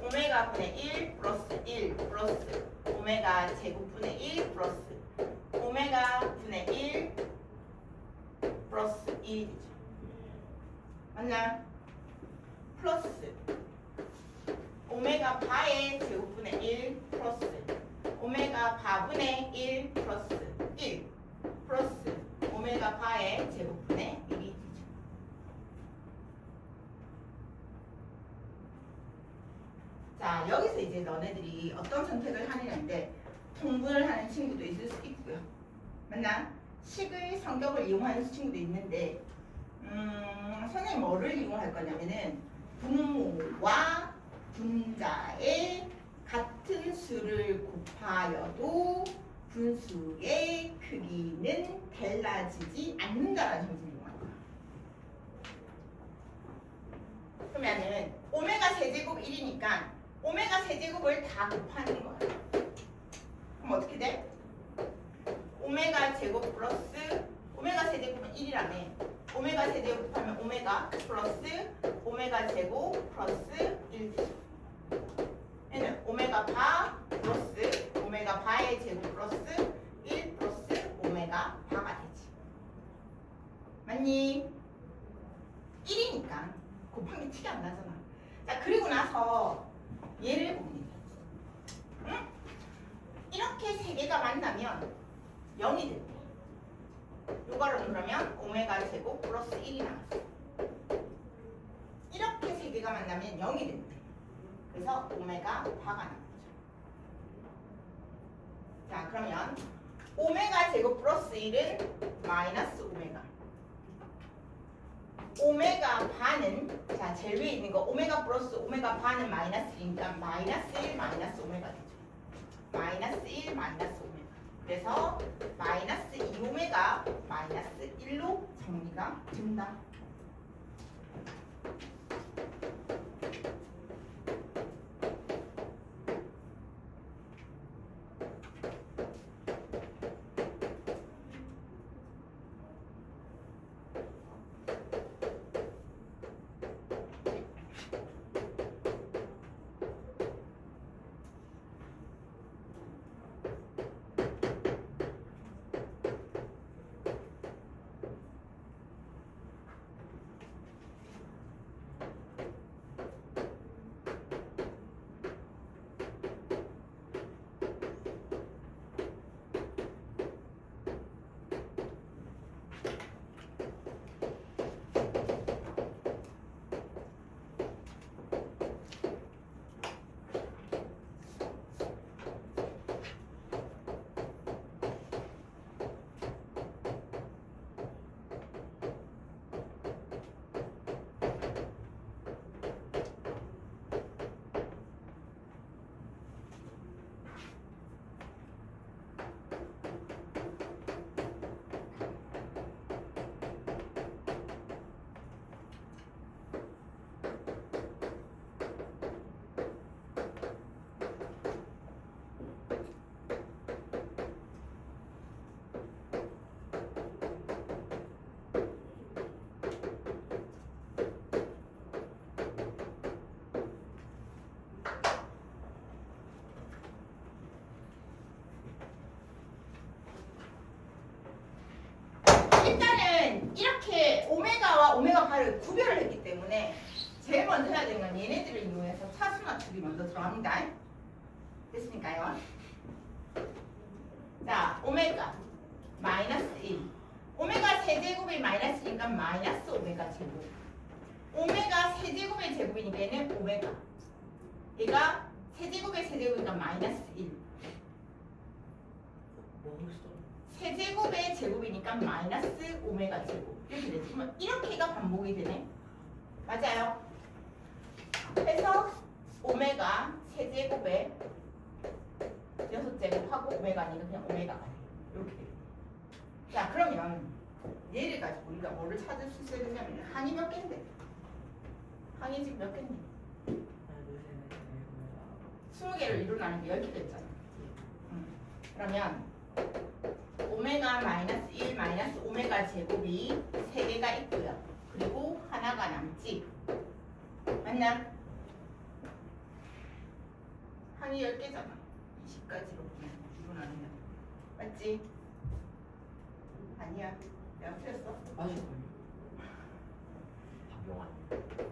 오메가 분의 1 플러스 1 플러스 오메가 제곱분의 1 플러스 오메가 분의 1 플러스 1이 되죠. 맞나? 플러스 오메가 바의 제곱분의 1 플러스 오메가 바분의 1 플러스 1 플러스 오메가 바의 제곱분의 1이 되죠. 자, 여기서 이제 너네들이 어떤 선택을 하느냐인데 통분을 하는 친구도 있을 수 있고요. 맞나? 식의 성격을 이용하는 친구도 있는데 선생님 뭐를 이용할 거냐면은 분모와 분자의 같은 수를 곱하여도 분수의 크기는 달라지지 않는다라는 형식을 이용할 거야. 그러면은 오메가 세제곱 1이니까 오메가 세제곱을 다 곱하는 거야. 그럼 어떻게 돼? 오메가 제곱 플러스 오메가 세제곱은 1이라며 오메가 세제곱 곱하면 오메가 플러스 오메가 제곱 플러스 1 얘는 오메가 바 플러스 오메가 바의 제곱 플러스 1 플러스 오메가 바가 되지. 맞니? 1이니까 곱한 게 티가 안 나잖아. 자, 그리고 나서 얘를 봅니다. 응? 이렇게 세 개가 만나면 0이 된대. 요거를 그러면 오메가 제곱 플러스 1이 나왔어. 이렇게 세 개가 만나면 0이 된대. 그래서 오메가 바가 나오죠. 자, 그러면 오메가 제곱 플러스 1은 마이너스 오메가. 오메가 바는 자 제일 위에 있는 거 오메가 플러스 오메가 바는 마이너스 1이니까 마이너스 1 마이너스 오메가 되죠. 마이너스 1 마이너스 오메가. 그래서 마이너스 2 오메가 마이너스 1로 정리가 된다. 일단은 이렇게 오메가와 오메가 바를 구별을 했기 때문에 제일 먼저 해야 되는 건 얘네들을 이용해서 차수 맞추기 먼저 들어갑니다. 됐으니까요. 자, 오메가 마이너스 1 오메가 세제곱이 마이너스니까 마이너스 오메가 제곱 오메가 세제곱의 제곱이니까 얘는 오메가 얘가 세제곱의 세제곱이니까 마이너스 1 세제곱의 제곱이니까 마이너스 오메가 제곱 이렇게 되지. 그러면 이렇게가 반복이 되네. 맞아요. 그래서 오메가 세제곱에 6제곱하고 오메가 아니고 그냥 오메가가 돼. 이렇게 돼. 자, 그러면 얘를 가지고 우리가 뭐를 찾을 수 있어야 되냐면 항이 몇 개인데? 항이 지금 몇 개인데? 20개를 이루라는 게 10개 됐잖아. 그러면 오메가 마이너스 1 마이너스 오메가 제곱이 3개가 있고요. 그리고 하나가 남지. 맞나? 항이 10개잖아. 20까지로 이거 나누면. 맞지? 아니야. 내가 틀렸어.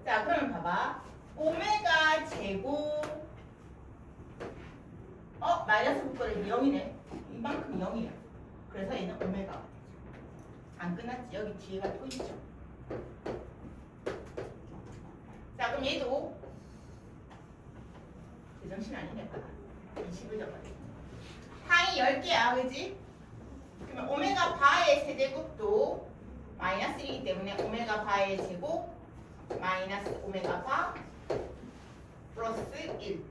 자, 그러면 봐봐. 오메가 제곱 마이너스 묶어를 0이네. 이만큼 0이야. 그래서 얘는 오메가가 되죠. 안 끝났지? 여기 뒤에가 또 있죠. 자, 그럼 얘도 제정신 아니네 봐라. 20을 적어야지. 항이 10개야 그지? 그러면 오메가 바의 세제곱도 마이너스 1이기 때문에 오메가 바의 제곱 마이너스 오메가 바 플러스 1.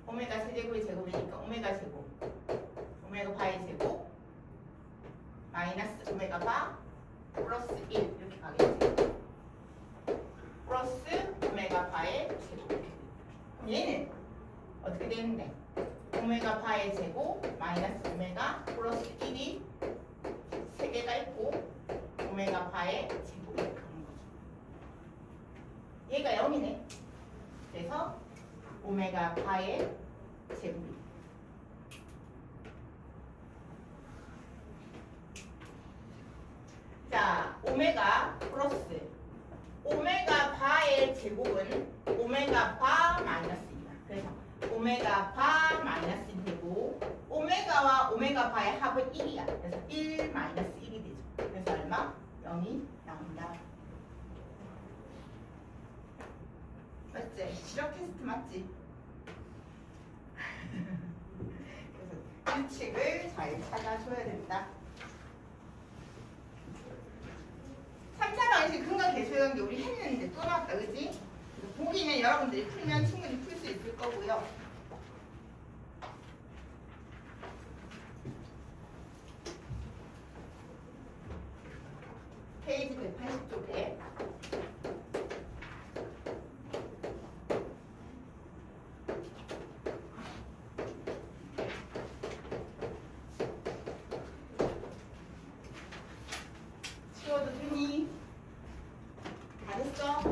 오메가 세제곱의 제곱이니까 오메가 제곱 오메가 바의 제곱 마이너스 오메가 바 플러스 1 이렇게 가겠지. 플러스 오메가 바의 제곱. 그럼 얘는 어떻게 되는데? 오메가 바의 제곱 마이너스 오메가 플러스 1이 3개가 있고 오메가 바의 제곱이 이렇게 하는 거죠. 얘가 0이네. 그래서 오메가 바의 제곱이. 자, 오메가 플러스 오메가 바의 제곱은 오메가 바 마이너스 2야. 그래서 오메가 바 마이너스 1 되고 오메가와 오메가 바의 합은 1이야. 그래서 1 마이너스 1이 되죠. 그래서 얼마? 0이 나온다. 맞지? 시력 테스트 맞지? 그래서 규칙을 잘 찾아줘야 된다. 3차 방식 근각 계수형기 우리 했는데 또 나왔다 그지? 보기는 여러분들이 풀면 충분히 풀 수 있을 거고요. 페이지 180쪽에 치워도 되니? 잘했어?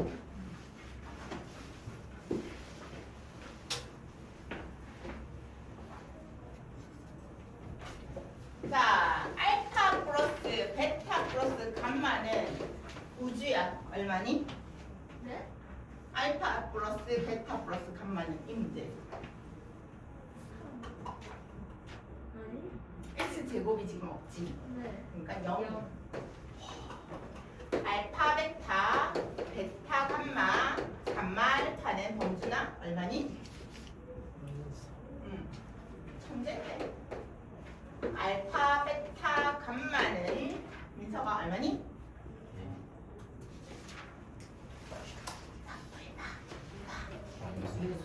자, 알파 플러스 베타 플러스 감마는 우주야. 얼마니? 네? 알파 플러스 베타 플러스 감마는 이 문제. 아니? x 제곱이 지금 없지. 네. 그러니까 0. 알파 베타 베타 감마 감마 알파는 범주나 얼마니? 천재네. 알파 베타 감마는 민서가 얼마니?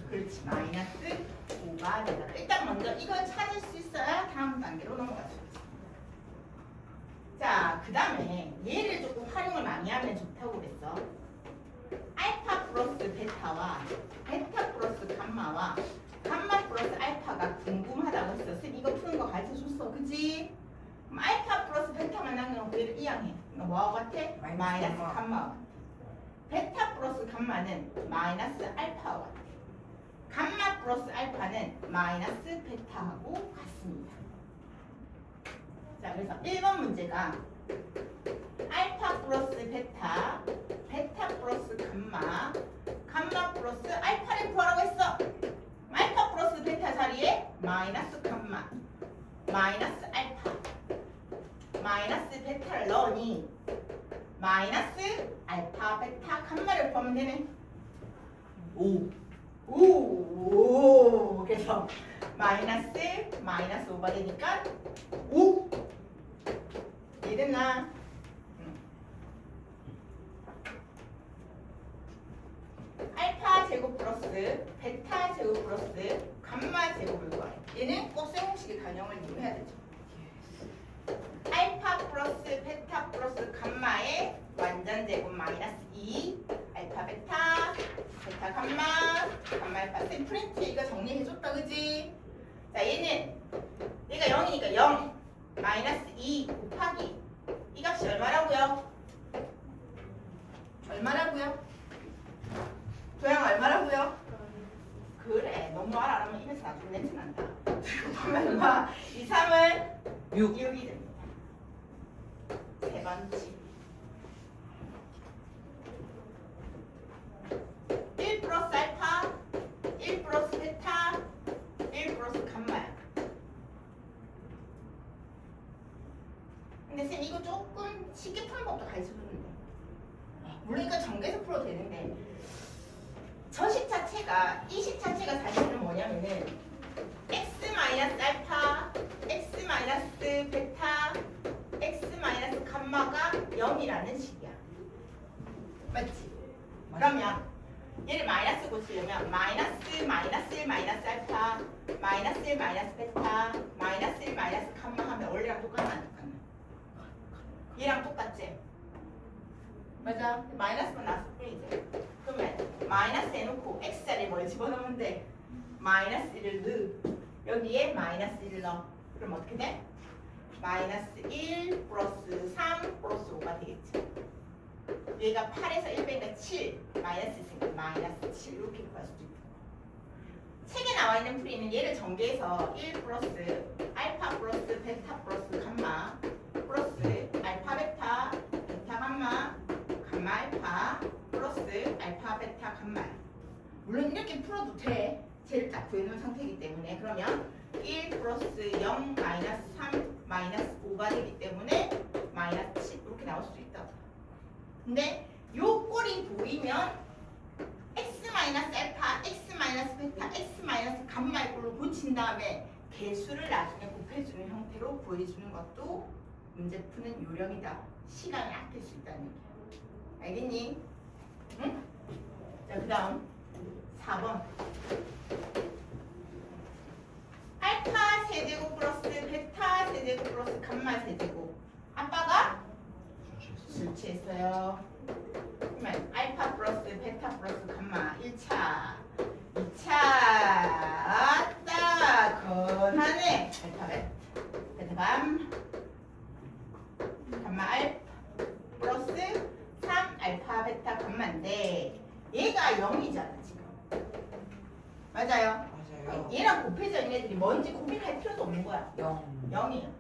그렇지. 마이너스 5가 되다. 일단 먼저 이걸 찾을 수 있어야 다음 단계로 넘어가죠. 자, 그 다음에 얘를 조금 활용을 많이 하면 좋다고 그랬어. 알파 플러스 베타와 베타 플러스 감마와 감마 플러스 알파가 궁금하다고 했어. 쌤 이거 푸는 거 가르쳐줬어. 그치? 그럼 알파 플러스 베타만 남겨놓고 얘를 이항해. 이거 뭐하고 같아? 마이너스 감마와 같아. 베타 플러스 감마는 마이너스 알파와 같아. 감마 플러스 알파는 마이너스 베타하고 같습니다. 자, 그래서 1번 문제가 알파 플러스 베타, 베타 플러스 감마, 감마 플러스 알파를 구하라고 했어. 알파 플러스 베타 자리에 마이너스 감마, 마이너스 알파, 마이너스 베타를 넣으니 마이너스 알파, 베타, 감마를 구하면 되네. 오. 그래서 마이너스 5가 되니까 5. 이해됐나? 알파 제곱 플러스 베타 제곱 플러스 감마 제곱을 구해. 얘는 꼭 쇠공식의 가정을 이용해야 되죠. 알파 플러스 베타 플러스 감마의 완전 제곱 마이너스 2 알파 베타 베타 감마 감마 알파. 쌤 프린트 이거 정리해줬다 그지? 자, 얘는 얘가 0이니까 0 마이너스 2 곱하기 이 값이 얼마라고요? 얼마라고요? 도양 얼마라고요? 그래, 너무 말 안 하면 입에서 나중에 냄새 난다. 보면 얼마? 2, 3은 6이 됩니다. 세 번째 1 플러스 알파 1 플러스 베타 1 플러스 감마야. 근데 쌤 이거 조금 쉽게 푸는 법도 가르쳐줬는데 물론 이거 전개해서 풀어도 되는데 저식 자체 자체가 이 식 자체가 사실은 뭐냐면은 x 마이너스 알파, x 마이너스 베타, x 마이너스 감마가 0이라는 식이야. 맞지? 그러면 얘를 마이너스 고치려면 마이너스 마이너스 1 마이너스 알파, 마이너스 1 마이너스 베타, 마이너스 1 마이너스 감마 하면 원래랑 똑같나 안 똑같나? 얘랑 똑같지? 맞아. 마이너스만 나왔을 뿐이지. 그러면 마이너스 해놓고 x자리에 뭘 집어넣으면 돼? 마이너스 1을 넣어. 여기에 마이너스 1을 넣어. 그럼 어떻게 돼? 마이너스 1 플러스 3 플러스 5가 되겠지. 얘가 8에서 1 빼니까 7 마이너스 있으니까 마이너스 7 이렇게 구할 수도 있고. 책에 나와 있는 풀이는 얘를 전개해서 1 플러스 알파 플러스 베타 플러스 감마 플러스 알파 베타 베타 감마 감마 알파 플러스 알파 베타 감마. 물론 이렇게 풀어도 돼. 쟤를 딱 구해놓은 상태이기 때문에. 그러면 1 플러스 0 마이너스 3 마이너스 5가 되기 때문에 마이너스 7 이렇게 나올 수도 있다. 근데 요 꼴이 보이면 x 마이너스 알파, x 마이너스 베타, x 마이너스 감마의 꼴로 고친 다음에 개수를 나중에 곱해주는 형태로 보여주는 것도 문제 푸는 요령이다. 시간을 아낄 수 있다는 얘기야. 알겠니? 응? 자, 그 다음 4번. 알파 세제곱 플러스 베타 세제곱 플러스 감마 세제곱. 아빠가 술 취했어요. 그러면 알파 플러스 베타 플러스 감마 1차 2차 아따 건하네. 알파 베타 감마 알파 플러스 3 알파 베타 감마인데 얘가 0이잖아 지금. 맞아요? 맞아요. 얘랑 곱해져 있는 애들이 뭔지 고민할 필요도 없는 거야. 0. 0이야.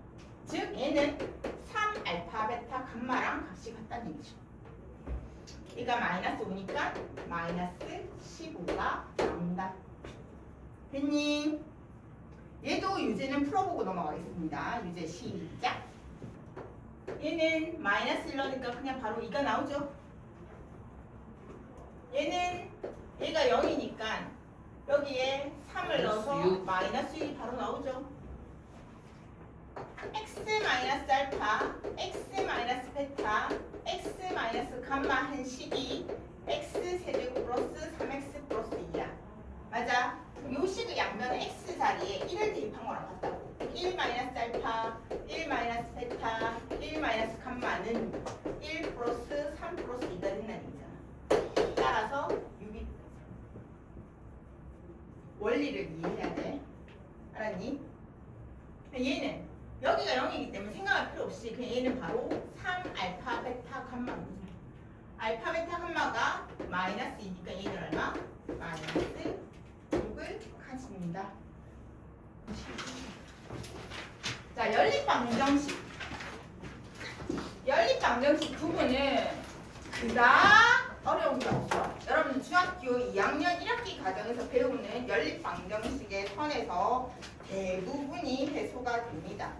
즉 얘는 3 알파 베타 감마랑 값이 같다는 얘기죠. 얘가 마이너스 5니까 마이너스 15가 나온다. 됐니? 얘도 유제는 풀어보고 넘어가겠습니다. 유제 시작. 얘는 마이너스 1 넣으니까 그냥 바로 2가 나오죠. 얘는 얘가 0이니까 여기에 3을 넣어서 육. 마이너스 1이 바로 나오죠. x 마이너스 알파, x 마이너스 베타, x 마이너스 감마 한 식이 x 세제곱 플러스 3x 플러스 2야. 맞아? 요 식의 양변 x 자리에 1을 대입한 거랑 같다고. 1 마이너스 알파, 1 마이너스 베타, 1 마이너스 감마는 1 플러스 3 플러스 2가 된다는 얘기잖아. 따라서 6이 원리를 이해해야 돼. 알았니? 얘는 여기가 0이기 때문에 생각할 필요 없이 그냥 얘는 바로 3 알파 베타 감마입니다. 알파 베타 감마가 마이너스 2니까 얘는 얼마? 마이너스 6을 가집니다. 자, 연립방정식. 연립방정식 부분은 그닥 어려운 게 없어. 여러분 중학교 2학년 1학기 과정에서 배우는 연립방정식의 선에서 대부분이 해소가 됩니다.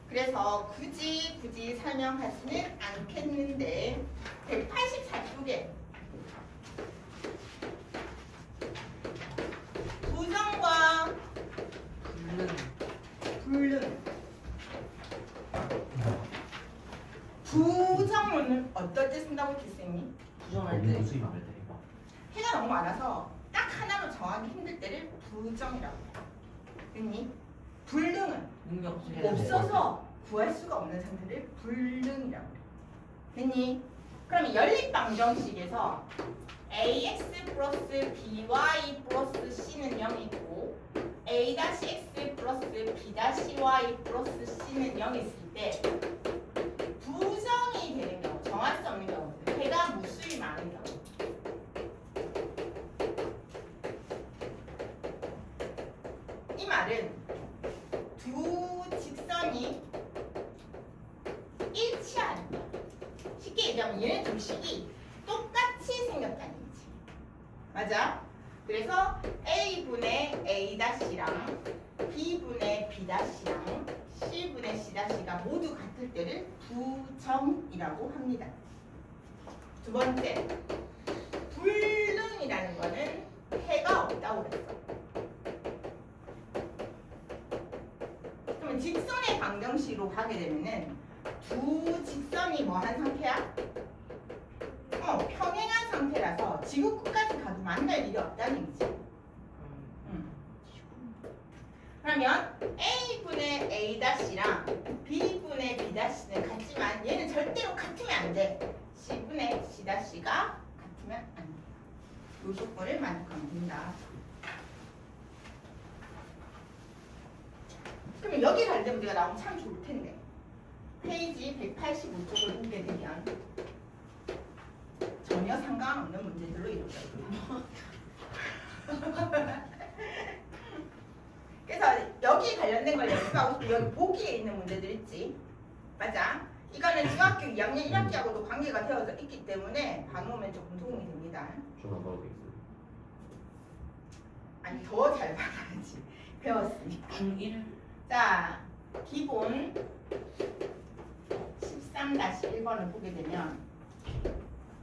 그래서 굳이 설명하지는 않겠는데 184쪽에 부정과 불능. 부정문은 어떨 때 쓴다고 했겠니? 부정할 때. 무수히 많을 때니까. 해가 너무 많아서 딱 하나로 정하기 힘들 때를 부정이라고 해. 됐니? 불능은 능력 없어서 구할 수가 없는 상태를 불능이라고 해. 됐니? 그럼 연립방정식에서 ax 플러스 by 플러스 c는 0이고 a-x 플러스 b-y 플러스 c는 0이 있을 때 부정이 되는 경우, 정할 수 없는 경우들, 해가 무수히 많은 경우. 이 말은 두 직선이 일치하는 거야. 쉽게 얘기하면 얘네 두 식이 똑같이 생겼다는 얘기지. 맞아? 그래서 A분의 A-랑 B분의 B-랑 C분의 C-가 모두 같을 때를 부정이라고 합니다. 두 번째, 불능이라는 거는 해가 가게 되면은 두 직선이 뭐 한 상태야? 평행한 상태라서 지구 끝까지 가도 만날 일이 없다는 얘기지. 그러면 A분의 A-랑 B분의 B-는 같지만 얘는 절대로 같으면 안 돼. C분의 C-가 같으면 안 돼. 이 조건을 만족하면 된다. 그러면 여기 관련 문제가 나오면 참 좋을 텐데. 페이지 185쪽을 보게 되면 전혀 상관없는 문제들로 이루어져요. 그래서 여기 관련된 걸 연습하고 싶고 여기 보기에 있는 문제들 있지. 맞아. 이거는 중학교 2학년 1학기하고도 관계가 되어져 있기 때문에 봐놓으면 조금 도움이 됩니다. 좀 안 봐도 되겠어요. 아니 더 잘 봐야지. 배웠으니까. 중1 자, 기본 13-1번을 보게 되면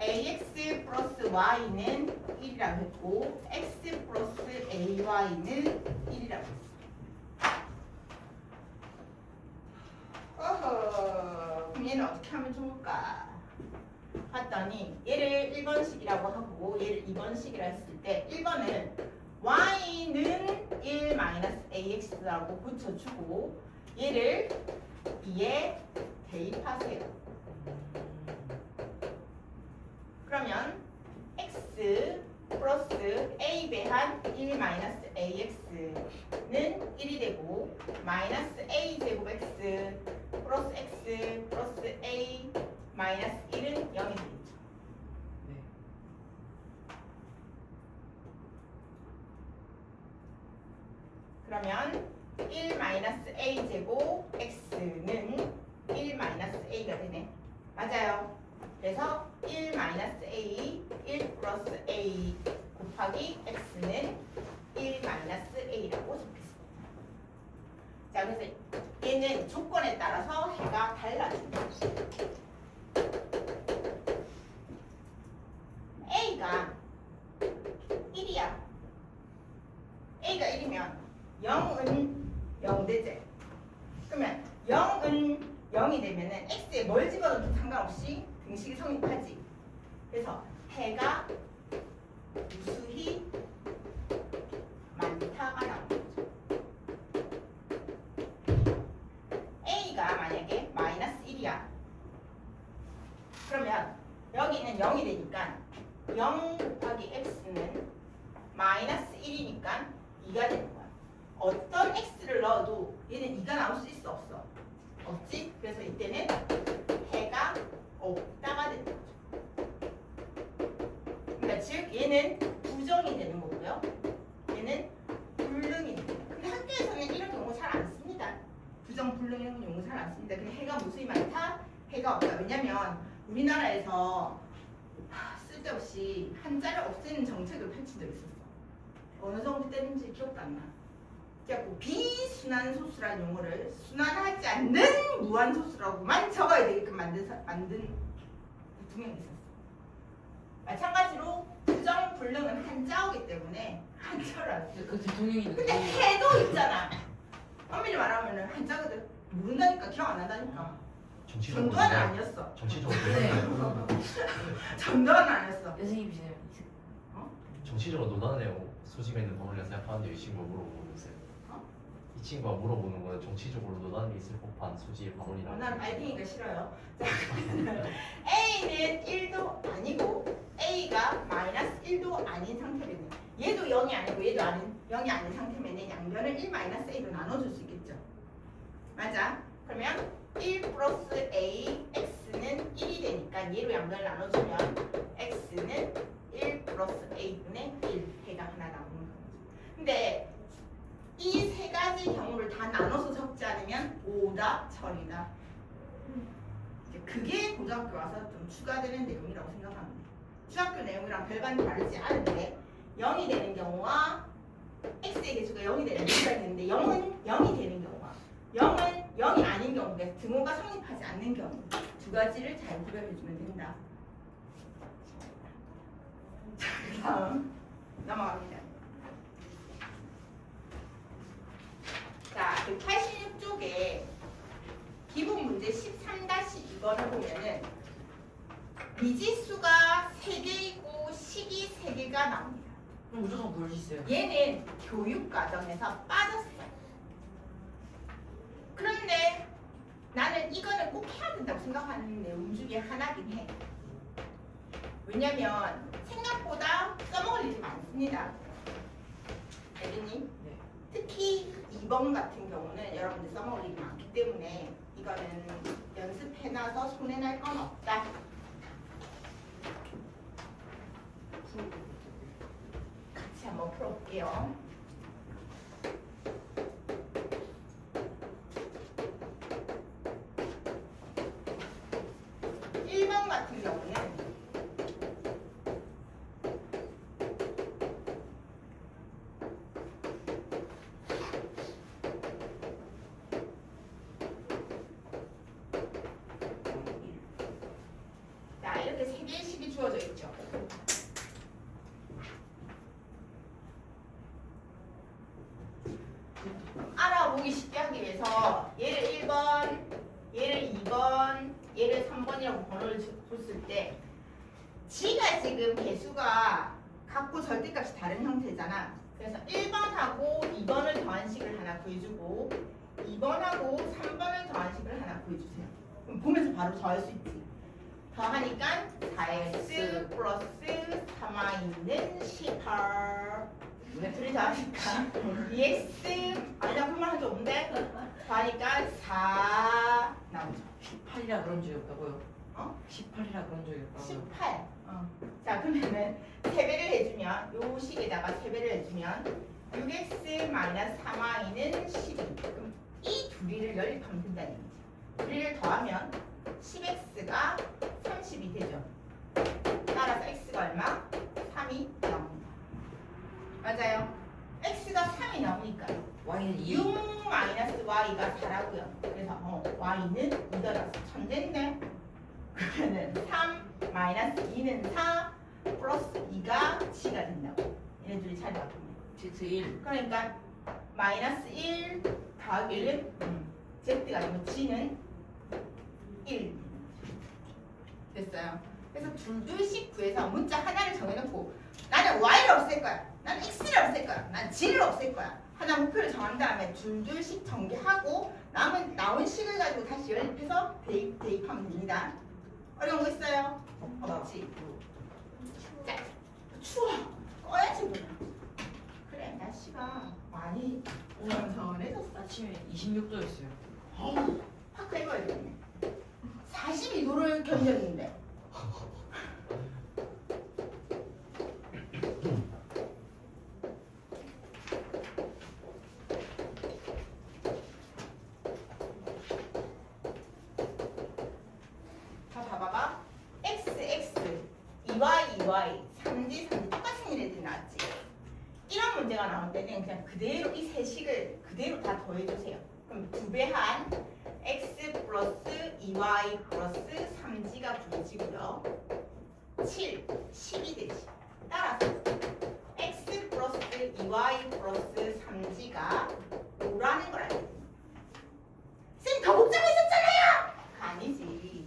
ax 플러스 y는 1이라고 했고 x 플러스 ay는 1이라고 했어. 어허, 그럼 얘는 어떻게 하면 좋을까? 봤더니 얘를 1번식이라고 하고 얘를 2번식이라 했을 때 1번은 y는 1-ax라고 붙여주고 얘를 2에 대입하세요. 그러면 x 플러스 a 배한 1-ax는 1이 되고 마이너스 a 제곱 x 플러스 x 플러스 a 마이너스 1은 0이 되겠죠. 네. 그러면 1-a 제곱 x는 1-a가 되네. 맞아요. 그래서 1-a, 1 플러스 a 곱하기 x는 1-a라고 적겠습니다. 자, 그래서 얘는 조건에 따라서 해가 달라집니다. a가 1이야. a가 1이면 0은 0되지. 그러면 0은 0이 되면은 x에 뭘 집어넣어도 상관없이 등식이 성립하지. 그래서 해가 무수히 많다가 나오는 거죠. a가 만약에 마이너스 1이야. 그러면 여기는 0이 되니까 0 곱하기 x는 마이너스 1이니까 2가 되는 거야. 어떤 x를 넣어도 얘는 2가 나올 수 있어 없어? 없지? 그래서 이때는 해가 없다가 되는 거죠. 그러니까 즉 얘는 부정이 되는 거고요. 얘는 불능이 되는 거예요. 근데 학교에서는 이런 용어 잘 안 씁니다. 부정, 불능 이런 용어 잘 안 씁니다. 근데 해가 무수히 많다? 해가 없다. 왜냐면 우리나라에서 쓸데없이 한자를 없애는 정책을 펼친 적이 있었어. 어느 정도 때는지 기억도 안 나. 그래갖고 비순환소수라는 용어를 순환하지 않는 무한소수라고만 적어야 되게끔 만든 대통령이 있었어. 마찬가지로 부정, 불능은 한자어기 때문에 한자를 안 써. 그 대통령이 근데 해도 있잖아. 엄밀히 말하면 한자거든. 모른다니까, 기억 안 난다니까. 정치적으로 전두환은 아니었어. 정치적으로 네. 전두환은 아니었어. 여생님이시네요. 정치적으로 논란의 소지가 있는 부분이라 생각하는데 이 친구가 물어보고 있어요. 이 친구가 물어보는 거는 정치적으로 논란이 있을 법한 소지의 발언이라고. 난 알팅이가 싫어요. 자, A는 1도 아니고 A가 마이너스 1도 아닌 상태면 얘도 0이 아니고 얘도 0이 아닌 상태면 양변을 1-A로 나눠줄 수 있겠죠. 맞아. 그러면 1 플러스 A, X는 1이 되니까 얘로 양변을 나눠주면 X는 1 플러스 A분의 1 해가 하나 나오는 거죠. 근데 이 세 가지 경우를 다 나눠서 적지 않으면 오다, 천이다. 그게 고등학교 와서 좀 추가되는 내용이라고 생각합니다. 중학교 내용이랑 별반 다르지 않은데 0이 되는 경우와 x의 개수가 0이 되는 경우가 있는데 0은 0이 되는 경우와 0은 0이 아닌 경우, 등호가 성립하지 않는 경우 두 가지를 잘 구별해주면 된다. 자, 다음 넘어갑니다. 자, 186쪽에 기본 X가 나옵니다. 그럼 무조건 구할 수 있어요. 얘는 교육 과정에서 빠졌어요. 그런데 나는 이거는 꼭 해야 된다고 생각하는 내용 중에 하나긴 해. 왜냐면 생각보다 써먹을 일이 많습니다. 알겠니? 네. 특히 2번 같은 경우는 여러분들 써먹을 일이 많기 때문에 이거는 연습해놔서 손해날 건 없다. 같이 한번 풀어볼게요. 일번 같은 경우는 자, 이렇게 세 개의 식이 주어져 있죠. 알아보기 쉽게 하기 위해서 얘를 1번, 얘를 2번, 얘를 3번이라고 번호를 줬을 때 지가 지금 개수가 갖고 절대값이 다른 형태잖아. 그래서 1번하고 2번을 더한 식을 하나 구해주고 2번하고 3번을 더한 식을 하나 구해주세요. 그럼 보면서 바로 더할 수 있지. 더하니까 4x 플러스 3y는 18. 둘이 더하니까 2x 아니야 그말 한 게 없는데 더하니까 4 나오죠. 18이라 그런 적이 없다고요? 어? 18이라 그런 적이 없다고요? 18. 자 그러면은 세배를 해주면 요 식에다가 세배를 해주면 6x 마이너스 3y는 12. 그럼 이 둘이를 연립하면 된다는 얘기지. 둘이를 더하면 10x가 30이 되죠. 따라서 x가 얼마? 3이 나옵니다. 맞아요. x가 3이 나오니까요. y는 2. 6 마이너스 y가 4라고요. 그래서 y는 2더라서 천재인데 그러면은 3 마이너스 2는 4 플러스 2가 g가 된다고. 얘네 둘이 차이가 바꿉니다. z1. 그러니까 마이너스 1 더하기 1은 z가 되고 g는 1 됐어요. 그래서 둘둘씩 구해서 문자 하나를 정해놓고 나는 y를 없앨 거야. 나는 x를 없앨 거야. 난 g를 없앨 거야. 하나 목표를 정한 다음에 둘둘씩 전개하고 나온 식을 가지고 다시 연립해서 대입하면 됩니다. 어려운 거 있어요? 없지? 자, 추워. 꺼야지 뭐야. 그래, 날씨가 많이 선선해졌어. 아침에 26도였어요. 확 빼봐야 되겠네. 42도를 견뎠는데. 자, 봐봐봐. x, x, 2y, 2y, 3g, 3g 똑같은 일들이 나왔지. 이런 문제가 나올 때는 그냥 그대로 이 세 식을 그대로 다 더해주세요. 그럼 2배한 x 플러스 2y 플러스 3g가 구해지고요. 7, 10이 되지. 따라서 x 플러스 2y 플러스 3g가 5라는 걸 알게 됩니다. 쌤, 더 복잡했었잖아요! 아니지.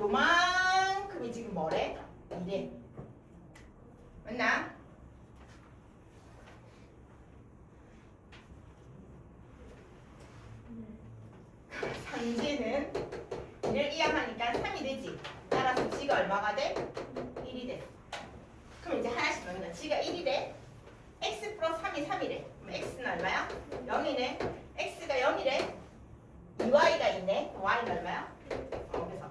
요만큼이 지금 뭐래? 이래. 맞나? 상지는 1을 이항하니까 3이 되지. 따라서 g가 얼마가 돼? 1이 돼. 그럼 이제 하나씩 넣으면 g가 1이 돼. x 플러스 3이 3이래. 그럼 x는 얼마야? 0이네. x가 0이래. 2y가 있네. y는 얼마야? 그래서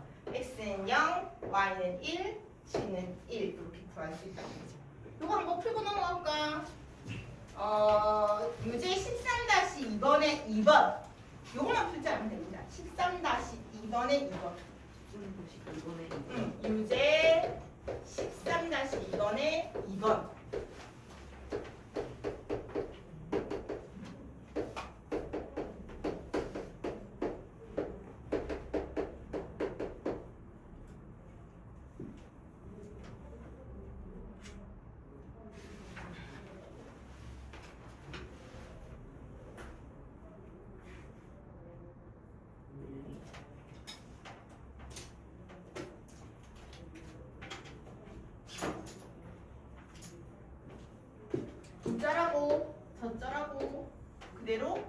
x는 0, y는 1, g는 1 이렇게 구할 수 있다는 거죠. 이거 한번 풀고 넘어갈까? 유제 13-2번에 2번. 요거만 풀지 않으면 됩니다. 13-2번에 2번. 유제 13-2번에 2번. 저쩌라고 그대로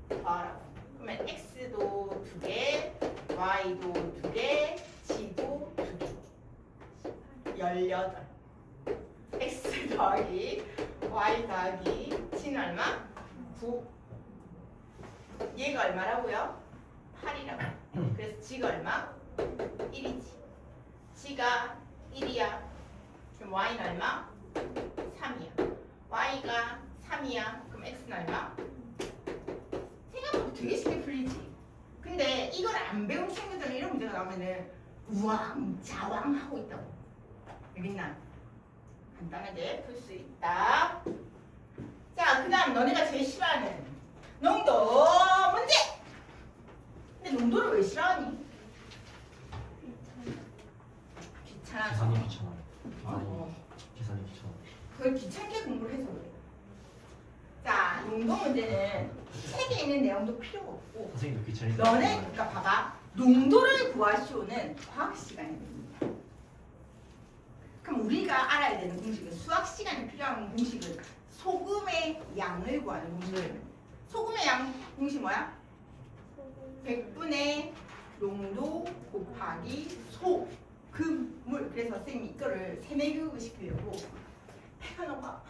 더하라고. 그러면 x도 2개, y도 2개, g도 2개. 18. x 더하기 y 더하기 g는 얼마? 9. 얘가 얼마라고요? 8이라고. 그래서 g가 얼마? 1이지. g가 1이야. 그럼 y는 얼마? 3이야. y가 3이야. 그럼 x는 얼마? 생각보다 되게 쉽게 풀리지. 근데 이걸 안 배운 친구들은 이런 문제가 나오면은 우왕좌왕 하고 있다고. 알겠나? 간단하게 풀 수 있다. 자, 그 다음 너네가 제일 싫어하는 농도 문제! 근데 농도를 왜 싫어하니? 귀찮아서. 계산이 귀찮아요. 어. 계산이 귀찮아요. 그걸 귀찮게 공부를 해서 그래. 자, 농도 문제는 책에 있는 내용도 필요가 없고 선생님도 귀찮으니까. 너네, 그러니까 봐봐. 농도를 구하시오는 과학 시간에 됩니다. 그럼 우리가 알아야 되는 공식은 수학 시간에 필요한 공식은 소금의 양을 구하는 공식이에요. 소금의 양 공식 뭐야? 100분의 농도 곱하기 소금물. 그래서 선생님이 이거를 세뇌교육을 시키려고 배가 너무 아파.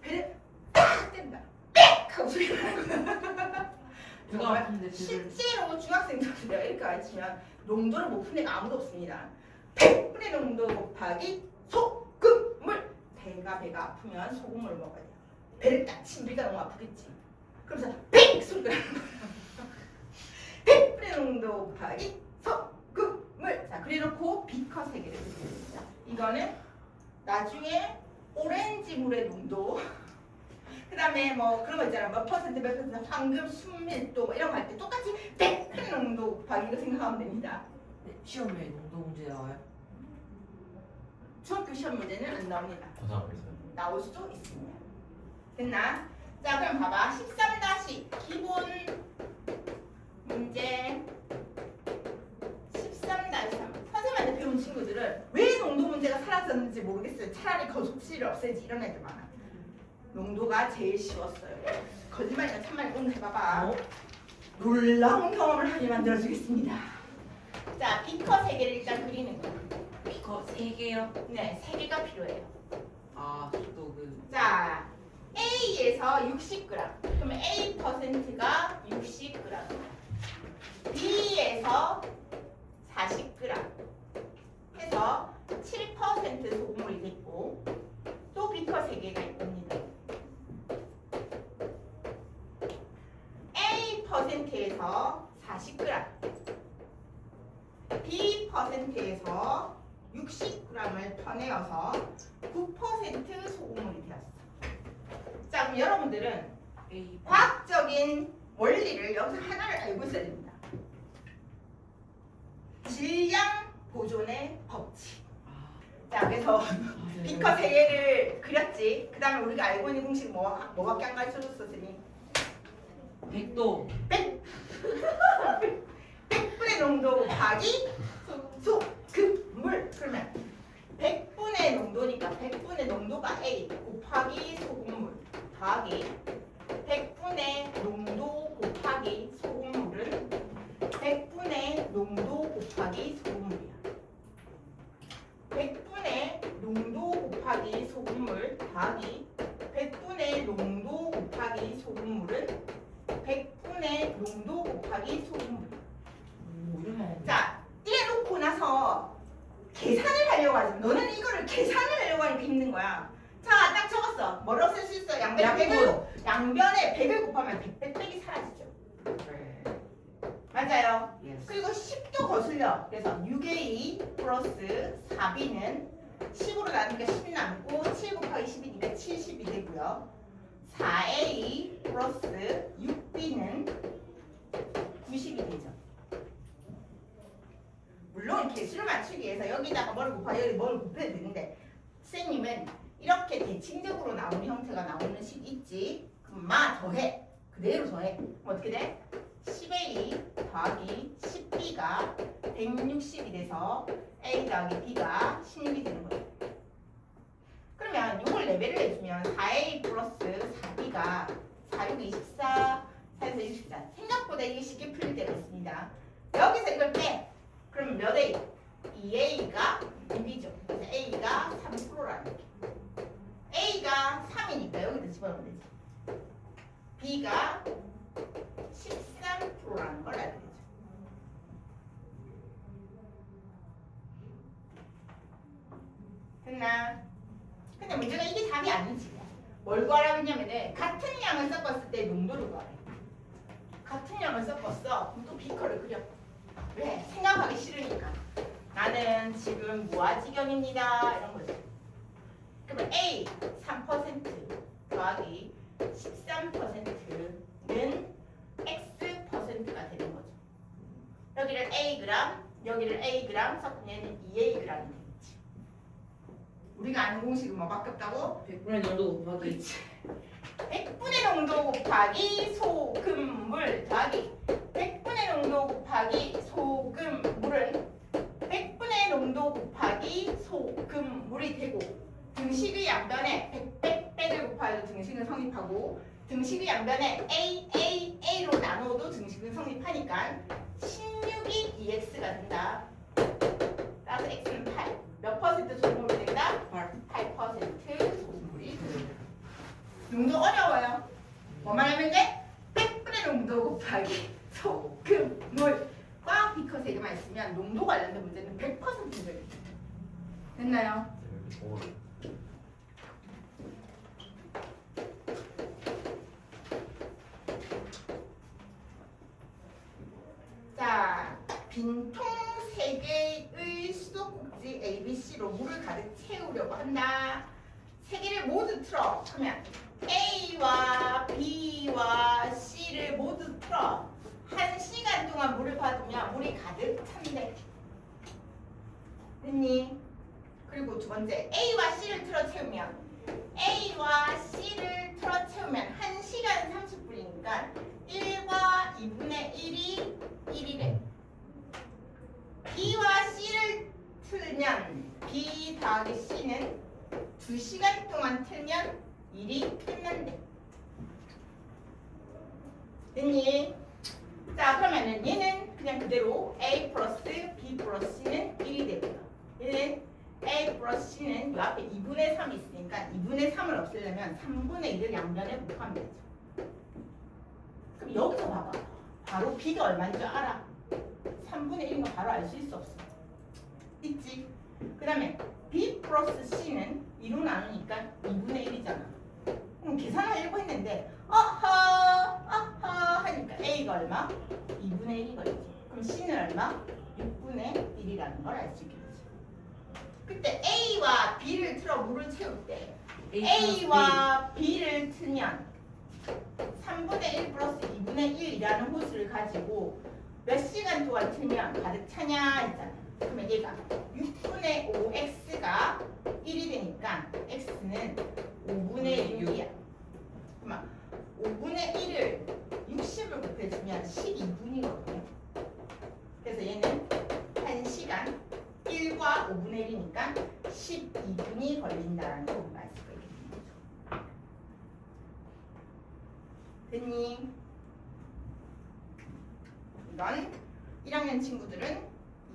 배를 딱 뗀다. 빽! 하고 소리가 나는 거야. 배가 아픈데 배를 실제로 중학생들한테 내가 이렇게 가르치면 농도를 못 푼 애가 아무도 없습니다. 100분의 농도 곱하기 소금물. 배가 아프면 소금물을 먹어야 돼요. 배를 딱 치면 배가 너무 아프겠지. 그러면서 빽! 소리가 나는 거야. 100분의 농도 곱하기 소금물. 자, 그래놓고 비커 3개를 드립니다. 이거는 나중에 오렌지 물의 농도, 그 다음에 뭐 그런 거 있잖아. 몇 퍼센트 황금 순밀도 뭐 이런 거 할 때 똑같이 100분의 농도 곱하기 이거 생각하면 됩니다. 네, 시험에 농도 문제 나와요? 중학교 시험 문제는 안 나옵니다. 고등학교에서요. 나올 수도 있습니다. 됐나? 자, 그럼 봐봐. 13- 기본 문제 13-3. 선생님한테 배운 친구들은 왜 농도 문제가 사라졌는지 모르겠어요. 차라리 거속시를 없애지 이런 애들 많아. 농도가 제일 쉬웠어요. 거짓말이나 참말 오늘 해봐봐. 놀라운 경험을 하게 만들어주겠습니다. 자, 비커 3개를 일단 그리는 거야. 비커 3개요? 네, 3개가 필요해요. 아, 또 그 자, A에서 60g. 그러면 A%가 60g. B에서 40g. 해서 7% 소금물이 됐고 또 비커 3개가 있습니다. A%에서 40g. B%에서 60g을 퍼내어서 9% 소금물이 되었어. 자, 그럼 여러분들은 A 과학적인 원리를 여기서 하나를 알고 있어야 됩니다. 질량 보존의 법칙. 자, 그래서 비커 3개를 그렸지. 그 다음에 우리가 알고 있는 공식 뭐밖에 안 가르쳐줬어, 선생님? 100도 100분의 농도 곱하기 소금물. 그러면 100분의 농도니까 100분의 농도가 A 곱하기 소금물 더하기 100분의 농도 곱하기 소금물은 100분의 농도 곱하기 소금물이야. 100분의 농도 곱하기 소금물 더하기 100분의 농도 곱하기 소금물은 100분의 농도 곱하기 소금물이야. 오, 이러면 자, 이래 놓고 나서 계산을 하려고 하지. 너는 이거를 계산을 하려고 하니까 힘든 거야. 자, 딱 적었어. 뭐라고 쓸 수 있어? 양변에 100을 곱하면 100 빼기 사라지죠. 네. 맞아요. 예스. 그리고 10도 거슬려. 그래서 6A 플러스 4B는 10으로 나누니까 10 남고 7 곱하기 10이니까 70이 되고요. 4A 플러스 6B는 90이 되죠. 물론 개수를 맞추기 위해서 여기다가 뭐를 곱하고 여기 뭐를 곱해야 되는데 선생님은 이렇게 대칭적으로 나오는 형태가 나오는 식 있지. 그럼 마 더해. 그대로 더해. 그럼 어떻게 돼? 10A 더하기 10B가 160이 돼서 A 더하기 B가 16이 되는 거예요. 그러면 이걸 배를 해주면 4A 플러스 4B가 4, 6, 24, 4에서 24. 생각보다 이게 쉽게 풀릴 때가 있습니다. 여기서 이걸 빼. 그러면 몇 A? 2A가 6이죠. 그래서 A가 3%라는 게. A가 3이니까 여기다 집어넣으면 되지. B가 13%라는 걸 알게 되죠. 됐나? 근데 문제가 이게 답이 아니지. 뭘 구하라고 했냐면은 같은 양을 섞었을 때 농도를 구하래. 같은 양을 섞었어. 그럼 또 비커를 그려. 왜? 생각하기 싫으니까. 나는 지금 무아지경입니다. 이런 거죠. 그러면 A 3% 더하기 13%는 X%가 되는 거죠. 여기를 Ag, 여기를 Ag 섞으면 얘는 2Ag이 되겠지. 우리가 아는 공식은 뭐밖에 없다고? 100분의 정도 곱하기 그렇지. 100분의 농도 곱하기 소금물 더하기 100분의 농도 곱하기 소금물은 100분의 농도 곱하기 소금물이 되고 등식의 양변에 100을 곱하여도 등식은 성립하고 등식의 양변에 A로 나눠도 등식은 성립하니까 16이 2x가 된다. 따라서 x는 8. 몇 퍼센트 소금물이 된다? 8% 소금물이 된다. 농도 어려워요. 뭐만 하면 돼? 100분의 농도 곱하기 소금물. 꽉 비커서 이거만 있으면 농도 관련된 문제는 100%를 됐나요? 자, 빈통 3개의 수도꼭지 ABC로 물을 가득 채우려고 한다. 3개를 모두 틀어. 하면 A와 B와 C를 모두 틀어. 1시간 동안 물을 받으면 물이 가득 찬대. 됐니? 그리고 두 번째, A와 C를 틀어 채우면 A와 C를 틀어 채우면 1시간 30분이니까 1과 2분의 1이 1이래. B와 C를 틀면 B 더하기 C는 2시간 동안 틀면 1이 끝난대. 됐니? 자, 그러면은 얘는 그냥 그대로 A 플러스 B 플러스 C는 1이 되고요. 얘는 A 플러스 C는 이 앞에 2분의 3이 있으니까 2분의 3을 없애려면 3분의 1을 양변에 곱하면 되죠. 그럼 여기서 봐봐. 바로 B가 얼마인 줄 알아? 3분의 1인 거 바로 알 수 있어 없어? 있지? 그 다음에 B 플러스 C는 2로 나누니까 2분의 1이잖아. 그럼 계산하려고 했는데 어허 하니까 A가 얼마? 2분의 1이 걸리지. 그럼 C는 얼마? 6분의 1이라는 걸 알 수 있게 되죠. 그때 A와 B를 틀어 물을 채울 때 A와 B를 틀면 3분의 1 플러스 2분의 1이라는 호수를 가지고 몇 시간 동안 틀면 가득 차냐 했잖아. 그러면 얘가 6분의 5x가 1이 되니까 x는 5분의 6이야. 그러면 5분의 1을 60을 곱해주면 12분이거든요. 그래서 얘는 1시간 1과 5분의 1이니까 12분이 걸린다는 걸 우리가 알 수가 있게 되는 거죠. 됐니? 이건 1학년 친구들은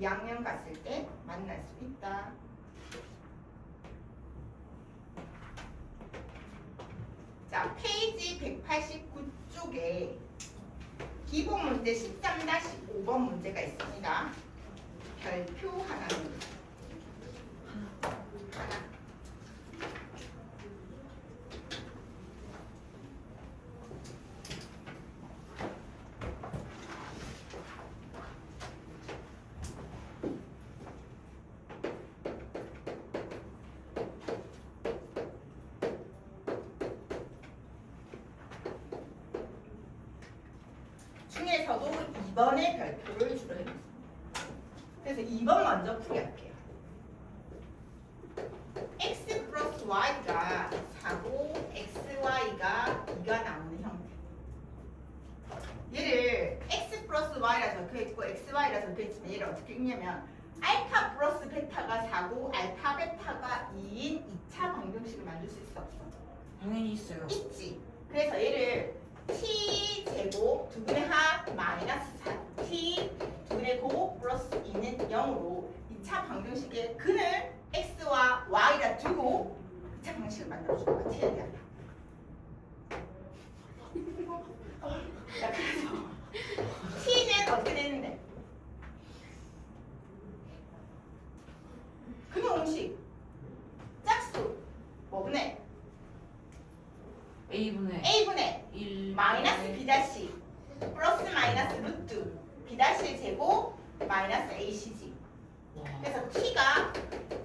2학년 갔을 때 만날 수 있다. 자, 페이지 189쪽에 기본 문제 13-5번 문제가 있습니다. 별표 하나는 하나. 중에서도 2번의 별표를 주로 해봤습니다. 그래서 2번 먼저 풀이할게요. x 플러스 y가 4고 xy가 2가 나오는 형태. 얘를 x 플러스 y라 적혀있고 xy라 적혀있지만 얘를 어떻게 읽냐면 알파 플러스 베타가 4고 알파 베타가 2인 2차 방정식을 만들 수 있어 없어? 당연히 있어요. 있지. 그래서 얘를 t 제곱 두분의 하 마이너스 4t 두분의 고 플러스 2는 0으로 2차 방정식의 근을 x와 y라 두고 2차 방식을 만들어줄 거야. 최대한. 자, 그래서 t는 어떻게 되는데? 근의 공식 짝수 뭐분의 A분의 a분의 1 마이너스 b 다시 플러스 마이너스 루트 b 다시 제곱 마이너스 ac지. 그래서 t가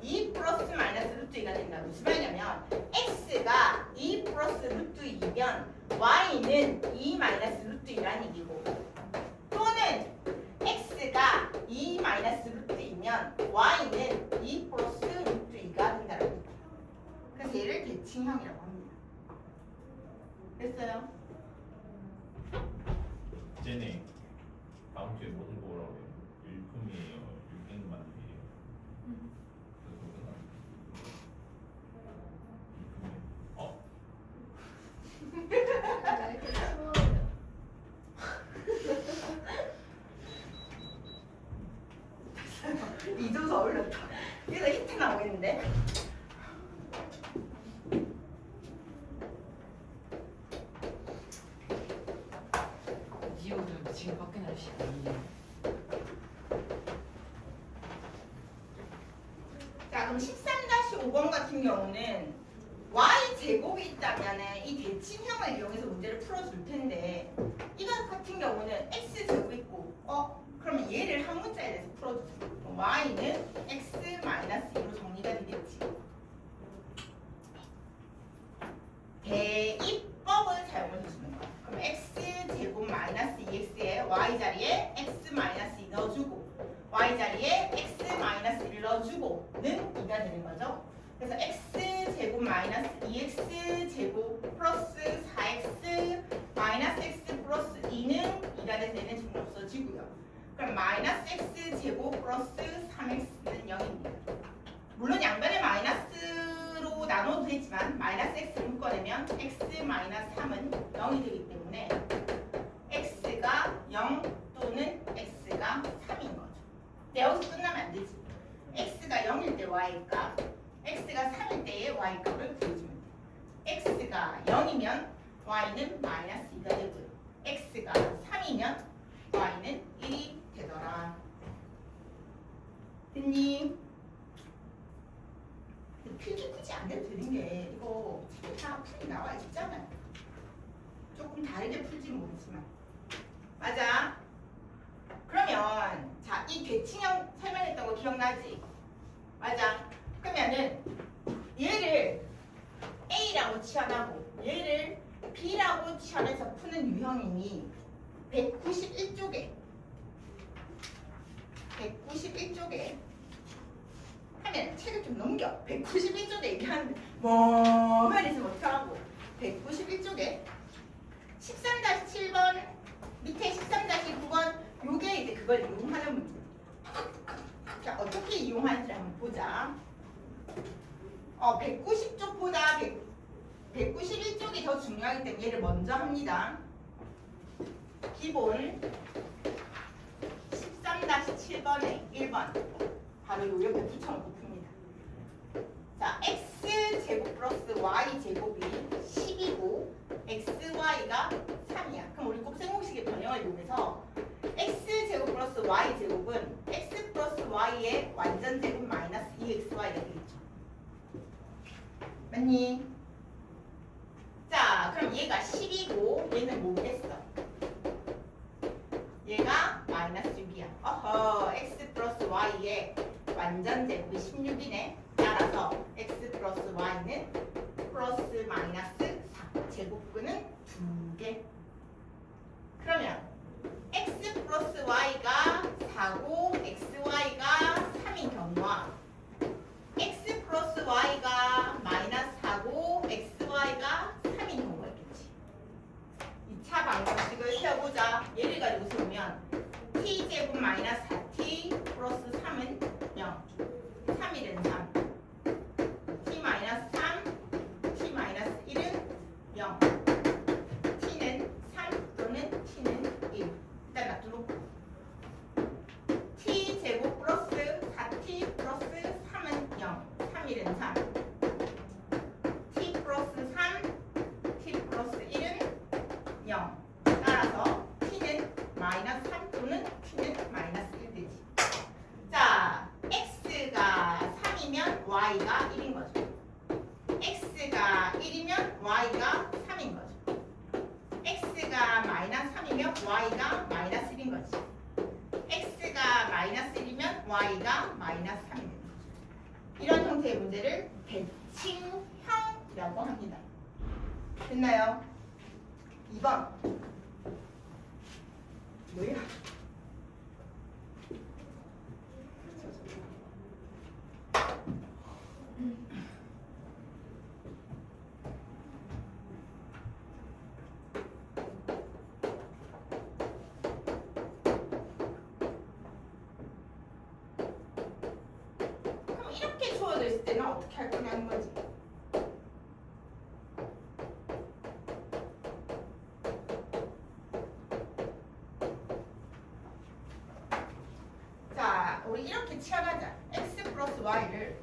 2 플러스 마이너스 루트 2가 된다. 무슨 말이냐면 x가 2 플러스 루트 2면 y는 2 마이너스 루트 2라는 얘기고, 또는 x가 2 마이너스 루트 2면 y는 2 플러스 루트 2가 된다는 얘기죠. 그래서 얘를 대칭형이라고 합니다. 됐어요? 쟤네 다음 주에 뭐 들고 오라고 해요? 일품이에요? 일행만이에요? 그래서 끝나? 일품이에요? 어? 나 이렇게 추워요. 이조서 어울렸다. 그래서 히트 나오겠는데? 지우도 지금 밖에 날씨가 아니에요. 자, 그럼 13-5번 같은 경우는 y 제곱이 있다면 이 대칭형을 이용해서 문제를 풀어줄 텐데, 이거 같은 경우는 x 제곱 있고, 그러면 얘를 한 문자에 대해서 풀어주세요. 그럼 y는 x 마이너스 2로 정리가 되겠지. 대입법을 사용을 해주는 거야. 그럼 x 제곱 마이너스 2x에 y 자리에 x 마이너스 2 넣어주고, y 자리에 x 마이너스 1 넣어주고는 2가 되는 거죠. 그래서 x 제곱 마이너스 2x 제곱 플러스 4x 마이너스 x 플러스 2는 2가 돼서 얘는 지금 없어지고요. 그럼 마이너스 x 제곱 플러스 3x는 0입니다. 물론 양변에 마이너스로 나눠도 되지만 마이너스 x를 묶어내면 x 마이너스 3은 0이 되기 때문에 x가 0 또는 x가 3인 거죠. 근데 여기서 끝나면 안 되지. x가 0일 때 y값, x가 3일 때의 y값을 구해주면 돼요. x가 0이면 y는 마이너스 2가 되고요. x가 3이면 y는 1이 되더라. 됐니? 필기 굳이 안 돼도 되는 게 이거 책에 다 풀이 나와 있잖아요. 조금 다르게 풀지는 모르지만 맞아. 그러면 자, 이 대칭형 설명했던 거 기억나지? 맞아. 그러면은 얘를 A라고 치환하고 얘를 B라고 치환해서 푸는 유형이 191쪽에 하면 책을 좀 넘겨. 191쪽에 얘기하는데 뭐만 있으면 어떡하고. 191쪽에 13-7번 밑에 13-9번 요게 이제 그걸 이용하는 문제. 자, 어떻게 이용하는지 한번 보자. 190쪽보다 191쪽이 더 중요하기 때문에 얘를 먼저 합니다. 기본 13-7번에 1번 바로 요 옆에 붙여놓고 풉니다. 자, x제곱 플러스 y제곱이 10이고 xy가 3이야. 그럼 우리 곱셈공식의 변형을 이용해서 x제곱 플러스 y제곱은 x 플러스 y의 완전제곱 마이너스 2xy가 되겠죠. 맞니? 자, 그럼 얘가 10이고 얘는 뭐겠어? 얘가 마이너스 6이야. 어허, x 플러스 y의 완전제곱이 16이네. 따라서 x 플러스 y는 플러스 마이너스 4. 제곱근은 2개. 그러면 x 플러스 y가 4고 xy가 3인 경우와 x 플러스 y가 마이너스 4고 xy가 3인 경우가 있겠지. 2차 방정식을 세워보자. 얘를 가지고 세우면 t제곱 마이너스 4t 플러스 3은 0, 3일은 3, t 마이너스 3, t 마이너스 1은 y가 3인 거죠. x가 마이너스 3이면 y가 마이너스 1인 거지. x가 마이너스 1이면 y가 마이너스 3이 되는 거죠. 이런 형태의 문제를 대칭형이라고 합니다. 됐나요? 2번 뭐야? 그럼 이렇게 주어져 있을 때는 어떻게 할 거냐는 거지. 자, 우리 이렇게 취합하자. x 플러스 y를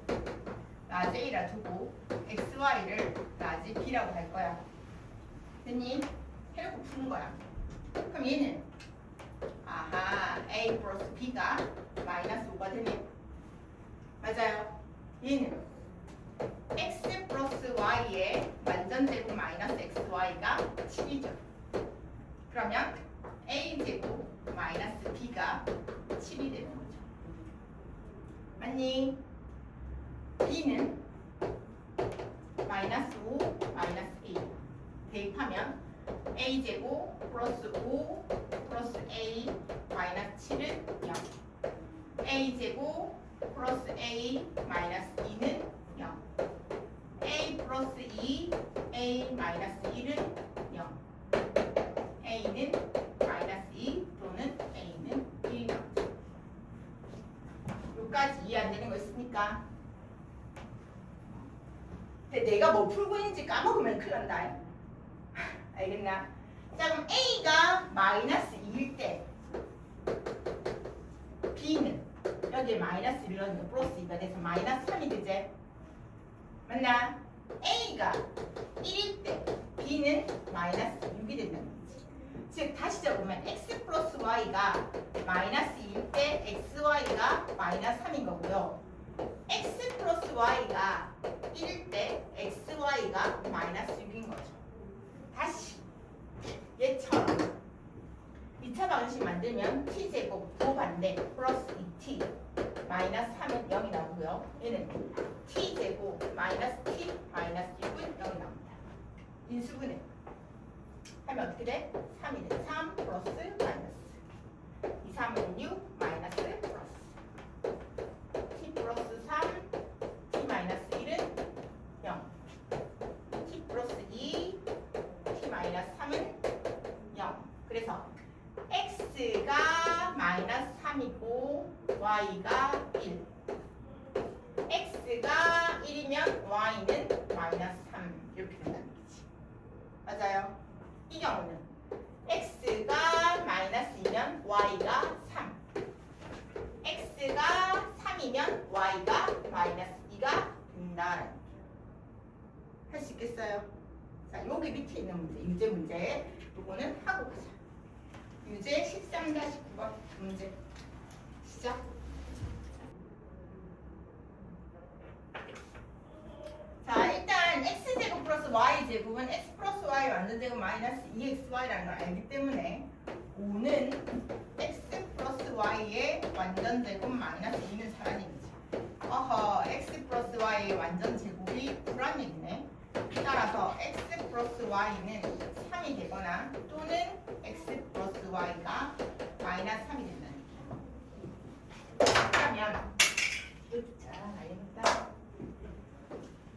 라지 a라 두고 xy를 라지 b라고 할 거야. 됐니? 해놓고 푸는 거야. 그럼 얘는 아하 a 플러스 b가 마이너스 5가 되네. 맞아요. 얘는 x 플러스 y의 완전제곱 마이너스 xy가 7이죠. 그러면 a제곱 마이너스 b가 7이 되는 거죠. 맞니? b는 마이너스 5 마이너스 a 대입하면 a제곱 플러스 5 플러스 a 마이너스 7은 0 a제곱 플러스 a 마이너스 2는 0 a 플러스 2 a 마이너스 1은 0 a는 마이너스 2 또는 a는 1이 나오죠. 여기까지 이해 안 되는 거 있습니까? 근데 내가 뭐 풀고 있는지 까먹으면 큰일 난다. 알겠나? 자, 그럼 a가 마이너스 2일 때 b는 여기에 마이너스 1을 넣으면 플러스 2가 돼서 마이너스 3이 되지? 맞나? a가 1일 때 b는 마이너스 6이 된다는 거지. 즉 다시 적으면 x 플러스 y가 마이너스 2일 때 xy가 마이너스 3인 거고요. x 플러스 y가 1일 때 xy가 마이너스 6인 거죠. 다시 얘처럼 2차 방식 만들면 t제곱 도반대 플러스 2t 마이너스 3은 0이 나오고요. 얘는 t제곱 마이너스 t 마이너스 6은 0이 나옵니다. 인수분해 하면 어떻게 돼? 3이 돼. 3 플러스 마이너스 2, 3은 6 마이너스 플러스 t 플러스 3 t 마이너스 1은 0 t 플러스 2 t 마이너스 3은 0 그래서 x가 마이너스 3이고 y가 1 x가 1이면 y는 마이너스 3 이렇게 된다는 거지. 맞아요? 이 경우는 x가 마이너스 2면 y가 3 x가 3이면 y가 마이너스 2가 된다라는 거예요. 할 수 있겠어요? 자, 여기 밑에 있는 문제, 유제 문제 요거는 하고 가자. 유제 13-9번 문제 시작. 자, 일단 x제곱 플러스 y제곱은 x 플러스 y 완전제곱 마이너스 2xy라는 걸 알기 때문에 5는 x 플러스 y의 완전제곱 마이너스 2는 사라집니다. 어허, x 플러스 y의 완전제곱이 불안 얘기네. 따라서 x 플러스 y는 3이 되거나 또는 x 플러스 y가 마이너스 3이 된다는 얘기예요. 그러면 자, 알겠다.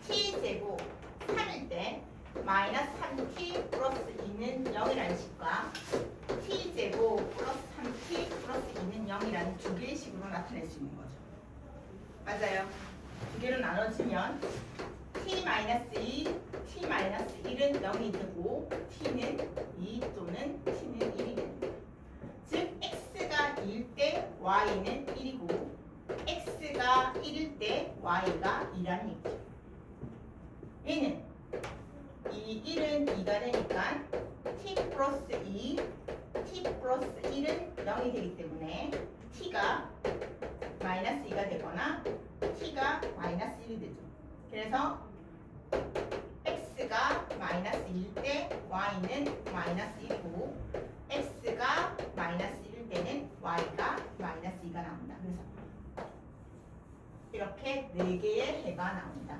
t제곱 3일 때 마이너스 3t 플러스 2는 0이라는 식과 t제곱 플러스 3t 플러스 2는 0이라는 두 개의 식으로 나타낼 수 있는 거죠. 맞아요. 두 개로 나눠지면 t-2, t-1은 0이 되고 t는 2 또는 t는 1이 됩니다. 즉 x가 2일 때 y는 1이고 x가 1일 때 y가 2라는 얘기죠. 얘는 이 1은 2가 되니까 t 플러스 2, t 플러스 1은 0이 되기 때문에 t가 마이너스 2가 되거나 t가 마이너스 1이 되죠. 그래서 x가 마이너스 y는 마이너스 1이고 x가 마이너스 1일 때는 y가 마이너스 2가 나온다. 그래서 이렇게 4개의 해가 나온다.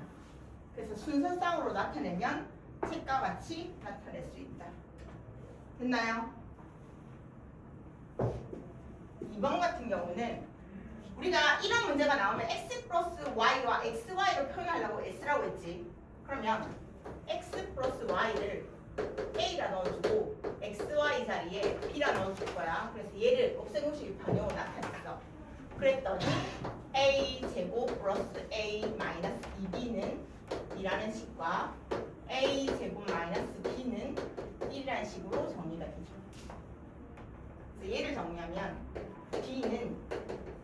그래서 순서상으로 나타내면 책과 같이 나타낼 수 있다. 됐나요? 2번 같은 경우는 우리가 이런 문제가 나오면 x 플러스 y와 xy로 표현하려고 s라고 했지. 그러면 x 플러스 y를 a라 넣어주고 xy 자리에 b라 넣어줄 거야. 그래서 얘를 곱셈공식 반영으로 나타냈어. 그랬더니 a 제곱 플러스 a 마이너스 2b는 2라는 식과 a 제곱 마이너스 b는 1이라는 식으로 정리가 되죠. 그래서 얘를 정리하면 b는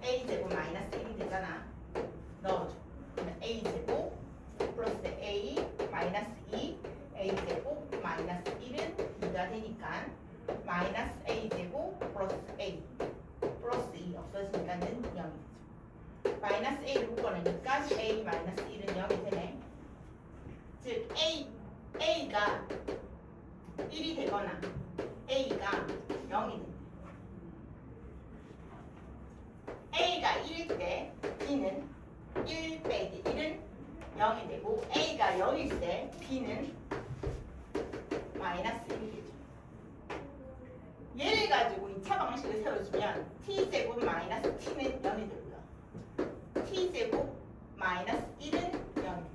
a 제곱 마이너스 1이 되잖아. 넣어줘. 그러면 a 제곱 플러스 a 마이너스 2 a 제곱 마이너스 1은 2가 되니까 마이너스 a 제곱 플러스 a 플러스 2 없어지니까는 0이 되죠. 마이너스 a를 묶어내니까 a 마이너스 1은 0이 되네. 즉 a가 1이 되거나 a가 0이 된다. a가 1일 때 b는 1 빼기 1은 0이 되고 a가 0일 때 b는 마이너스 1이 되죠. 얘를 가지고 2차 방식을 세워주면 t제곱 마이너스 t는 0이 되고요. t제곱 마이너스 1은 0이 되죠.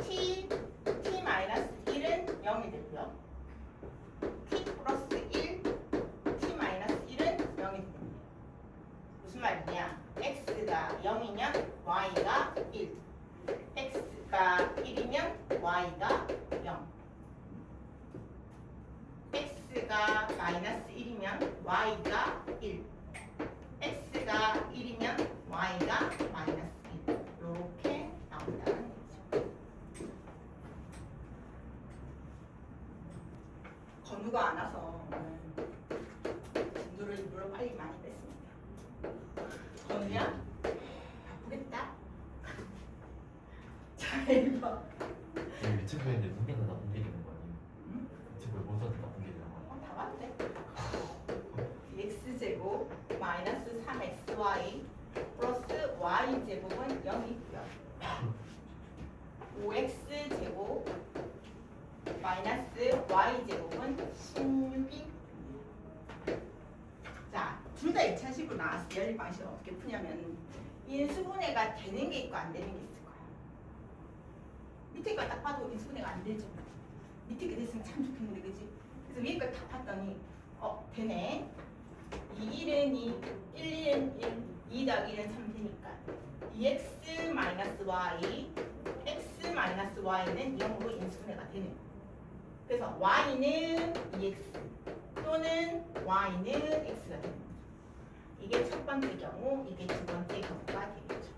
t 마이너스 1은 0이 되고요. t 플러스 1, t 마이너스 1은 0이 됩니다. 무슨 말이냐? x가 0이면 y가 1, x가 1이면 y가 0, x가 마이너스 1이면 y가 1, x가 1이면 y가 마이너스 1 이렇게 나온다는 얘기죠. 건우가 안 와서 진도를 일부러 빨리 많이 뺐습니다. 건우야? 바쁘겠다? 자, 1번. 유튜브에 내 문제는 나쁜 게 있는 거 아니에요? 응? 유튜브에 모서한테 나쁜 게 있는 거 아니에요? 다 봐도 돼. x제곱 마이너스 3xy 플러스 y제곱은 0이고요. 5x제곱 마이너스 y제곱은 16이. 자, 둘 다 2차식으로 나왔어. 연립 방식은 어떻게 푸냐면 인수분해가 되는 게 있고 안 되는 게 있을 거야. 밑에 거 딱 봐도 인수분해가 안 되죠. 밑에 게 됐으면 참 좋겠는데, 그지? 그래서 위에 거 다 봤더니 되네. 1은 2, 1은 1, 2 더하기 1은 3 되니까 2x 마이너스 y, x 마이너스 y는 0으로 인수분해가 되네. 그래서 y는 2x 또는 y는 x가 되는 거죠. 이게 첫 번째 경우, 이게 두 번째 경우가 되겠죠.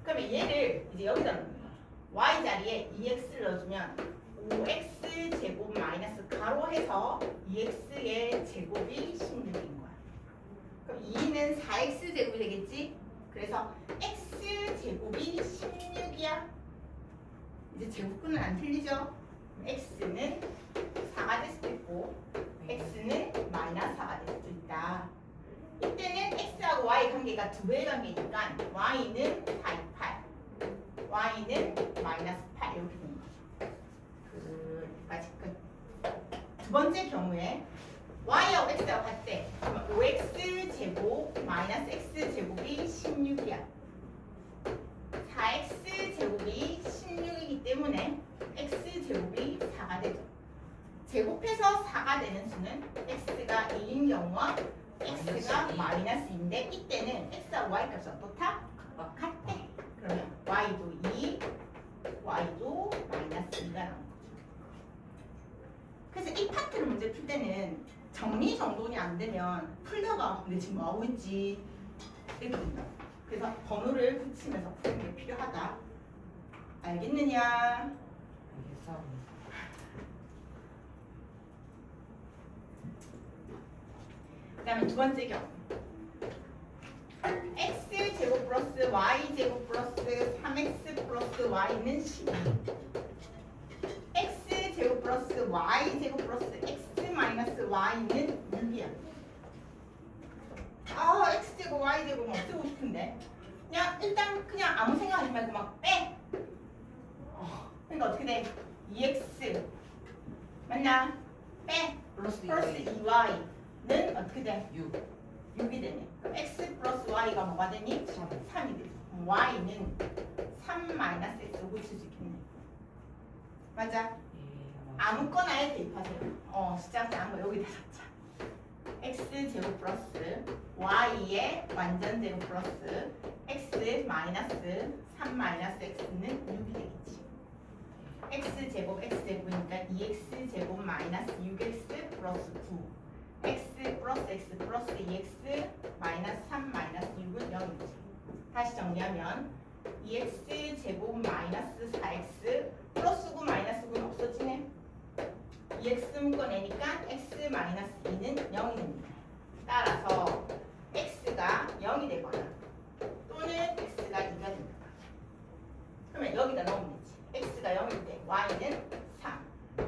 그러면 얘를 이제 여기다 넣는 거야. y 자리에 2x를 넣어주면 5x 제곱 마이너스 가로해서 2x의 제곱이 16인 거야. 그럼 2는 4x 제곱이 되겠지? 그래서 x 제곱이 16이야. 이제 제곱근은 안 틀리죠? x는 4가 될 수도 있고 x는 마이너스 4가 될 수도 있다. 이때는 x하고 y 관계가 두 배의 관계니까 y는 4, 2, 8 y는 마이너스 8 이렇게 되는 거죠. 끝. 두 번째 경우에 y하고 x하고 같대. 그러면 5x 제곱 마이너스 x 제곱이 16이야. 4x 제곱이 16이기 때문에 x 제곱이 4가 되죠. 제곱해서 4가 되는 수는 x가 2인 경우와 x가 마이너스 2인데 이때는 x하고 y 값이 어떻다? 같대. 그러면 y도 2, y도 마이너스 2가 나온 거죠. 그래서 이 파트를 문제 풀 때는 정리정돈이 안 되면 풀다가 근데 지금 뭐하고 있지? 이렇게 된다. 그래서 번호를 붙이면서 푸는 게 필요하다. 알겠느냐? 알겠어. 그 다음에 두 번째 경우 x제곱 플러스 y제곱 플러스 3x 플러스 y는 12. y 제곱 플러스 x 마이너스 y는 6이야. 아 x 제곱 y 제곱 없애고 싶은데 그냥 일단 그냥 아무 생각하지 말고 막 빼. 그러니까 어떻게 돼? 2x 맞나? 빼. 플러스 플러스 2y 2y는 어떻게 돼? 6 6이 되네. 그럼 x 플러스 y가 뭐가 되니? 3 3이 되죠. 그럼 y는 3 마이너스 x로 고칠 수 있겠네. 맞아? 아무거나에 대입하세요. 숫자 작은 거 여기다 잡자. x 제곱 플러스 y의 완전 제곱 플러스 x 마이너스 3 마이너스 x는 6이 되겠지. x 제곱이니까 2x 제곱 마이너스 6x 플러스 9 x 플러스 x 플러스 2x 마이너스 3 마이너스 6은 0이지. 다시 정리하면 2x 제곱 마이너스 4x 플러스 9 마이너스 9는 없어지네. 2x 묶어내니까 x 마이너스 2는 0이 됩니다. 따라서 x가 0이 되거나 또는 x가 2가 된다. 그러면 여기다 넣으면 되지. x가 0일 때 y는 3,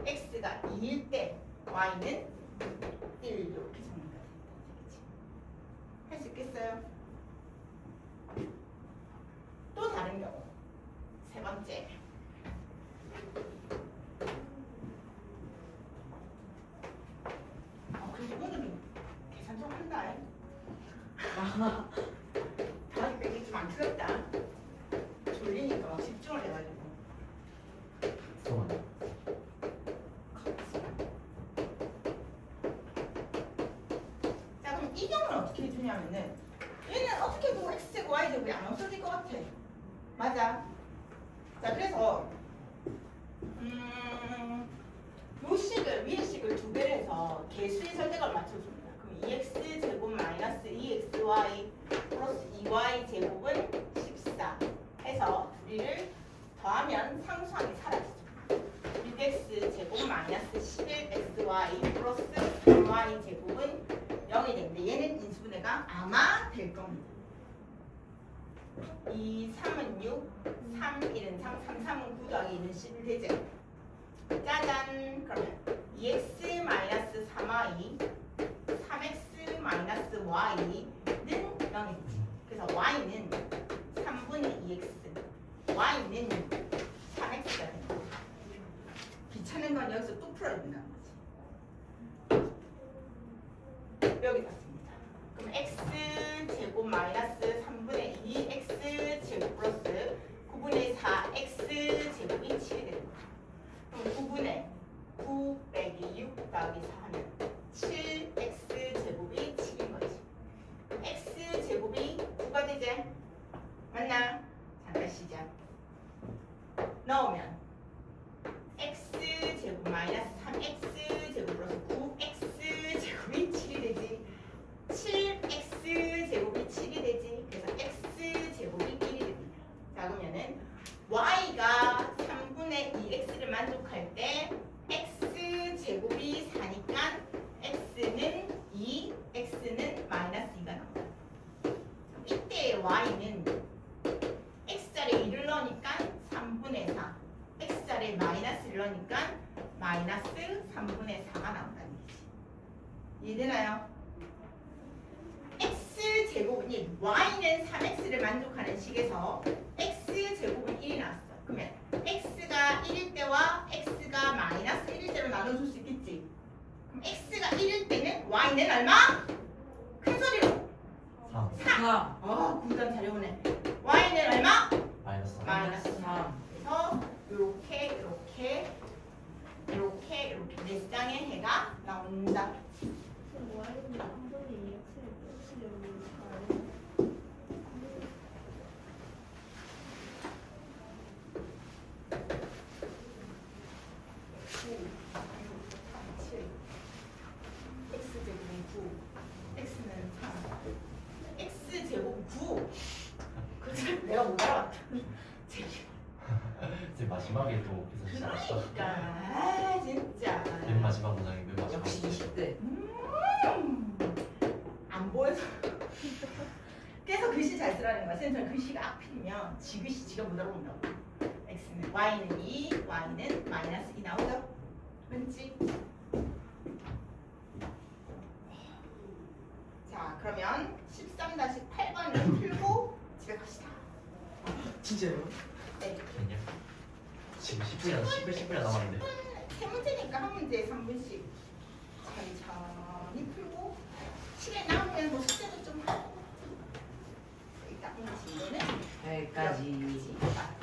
x가 2일 때 y는 1 이렇게 정리가 된다. 할 수 있겠어요? 또 다른 경우 세 번째 그래도 오늘은 계산 좀 한다. 다시 빼기 좀 안 틀렸다. 졸리니까 막 집중을 해가지고. 죄송합니다. 자 그럼 이 경우는 어떻게 해주냐면은 얘는 어떻게 해도 x제곱 y제곱이 안 없어질 것 같아. 맞아. 자 그래서 요 식을 위의 식을 두 배를 해서 개수의 절대값을 맞춰줍니다. 그럼 2x 제곱 마이너스 2xy 플러스 2y 제곱은 14 해서 둘이를 더하면 상수항이 사라지죠. 6x 제곱 마이너스 11xy 플러스 3y 제곱은 0이 되는데 얘는 인수분해가 아마 될 겁니다. 2, 3은 6, 3, 1은 3, 3, 3은 9 더하기 2는 11 되죠. 짜잔! 그러면 2x 마이너스 3y 3x 마이너스 y는 0이 되지. 그래서 y는 3분의 2x y는 3x가 됩니다. 귀찮은 건 여기서 또 풀어야 된다는 거지. 여기다 씁니다. 그럼 x 제곱 마이너스 3분의 2 x 제곱 플러스 9분의 4 x 제곱이 7이 되는 거죠. 그럼 9분의 9 빼기 6 더하기 4 하면 7x 제곱이 7인 거지. x 제곱이 9가 되지? 맞나? 잠깐 시작. 넣으면 x 제곱 마이너스 3x 제곱 플러스 9x 제곱이 7이 되지. 7x 제곱이 7이 되지. 그래서 x 제곱이 1이 됩니다. 자 그러면은 y가 3분의 2x를 만족할 때 x 제곱이 4니까 x는 2, x는 마이너스 2가 나온다. 이때 y는 x자리에 2를 넣으니까 3분의 4, x자리에 마이너스를 넣으니까 마이너스 3분의 4가 나온다는 얘기지. 이해되나요? x제곱은 y는 3x를 만족하는 식에서 x제곱은 1이 나왔어. 그러면 x가 1일 때와 x가 마이너스 1일 때로 나눠줄 수 있겠지. 그럼 x가 1일 때는 y는 얼마? 큰 소리로 3 3 구단 잘 외우네. y는 얼마? 마이너스 3 마이너스 3 그래서 요렇게 네 쌍의 해가 나온다. 와이는 한 번에 2x를 붙이려면 잘. x제곱은 9, x는 3, x제곱 9. 그래서 내가 못 알아봤다. 이제 마지막에 또 계산 시작했어. 그러니까 진짜 맨 마지막 문장이 맨 마지막 역시 20대 안 보여서 그래서 글씨 잘 쓰라는 거야. 선생님 글씨가 앞이면 지글씨 지가 못 알아본다고. x는 y는 2, y는 마이너스 2 나오죠? 왠지. 자, 그러면 13-8번을 풀고 집에 갑시다. 진짜요? 네. 그냥 지금 10분이나 남았는데. 세 문제니까 한 문제에 3분씩 천천히 풀고 시간 남으면 뭐 숙제도 좀 하고. 일단 오늘 진도는 여기까지. 여기까지.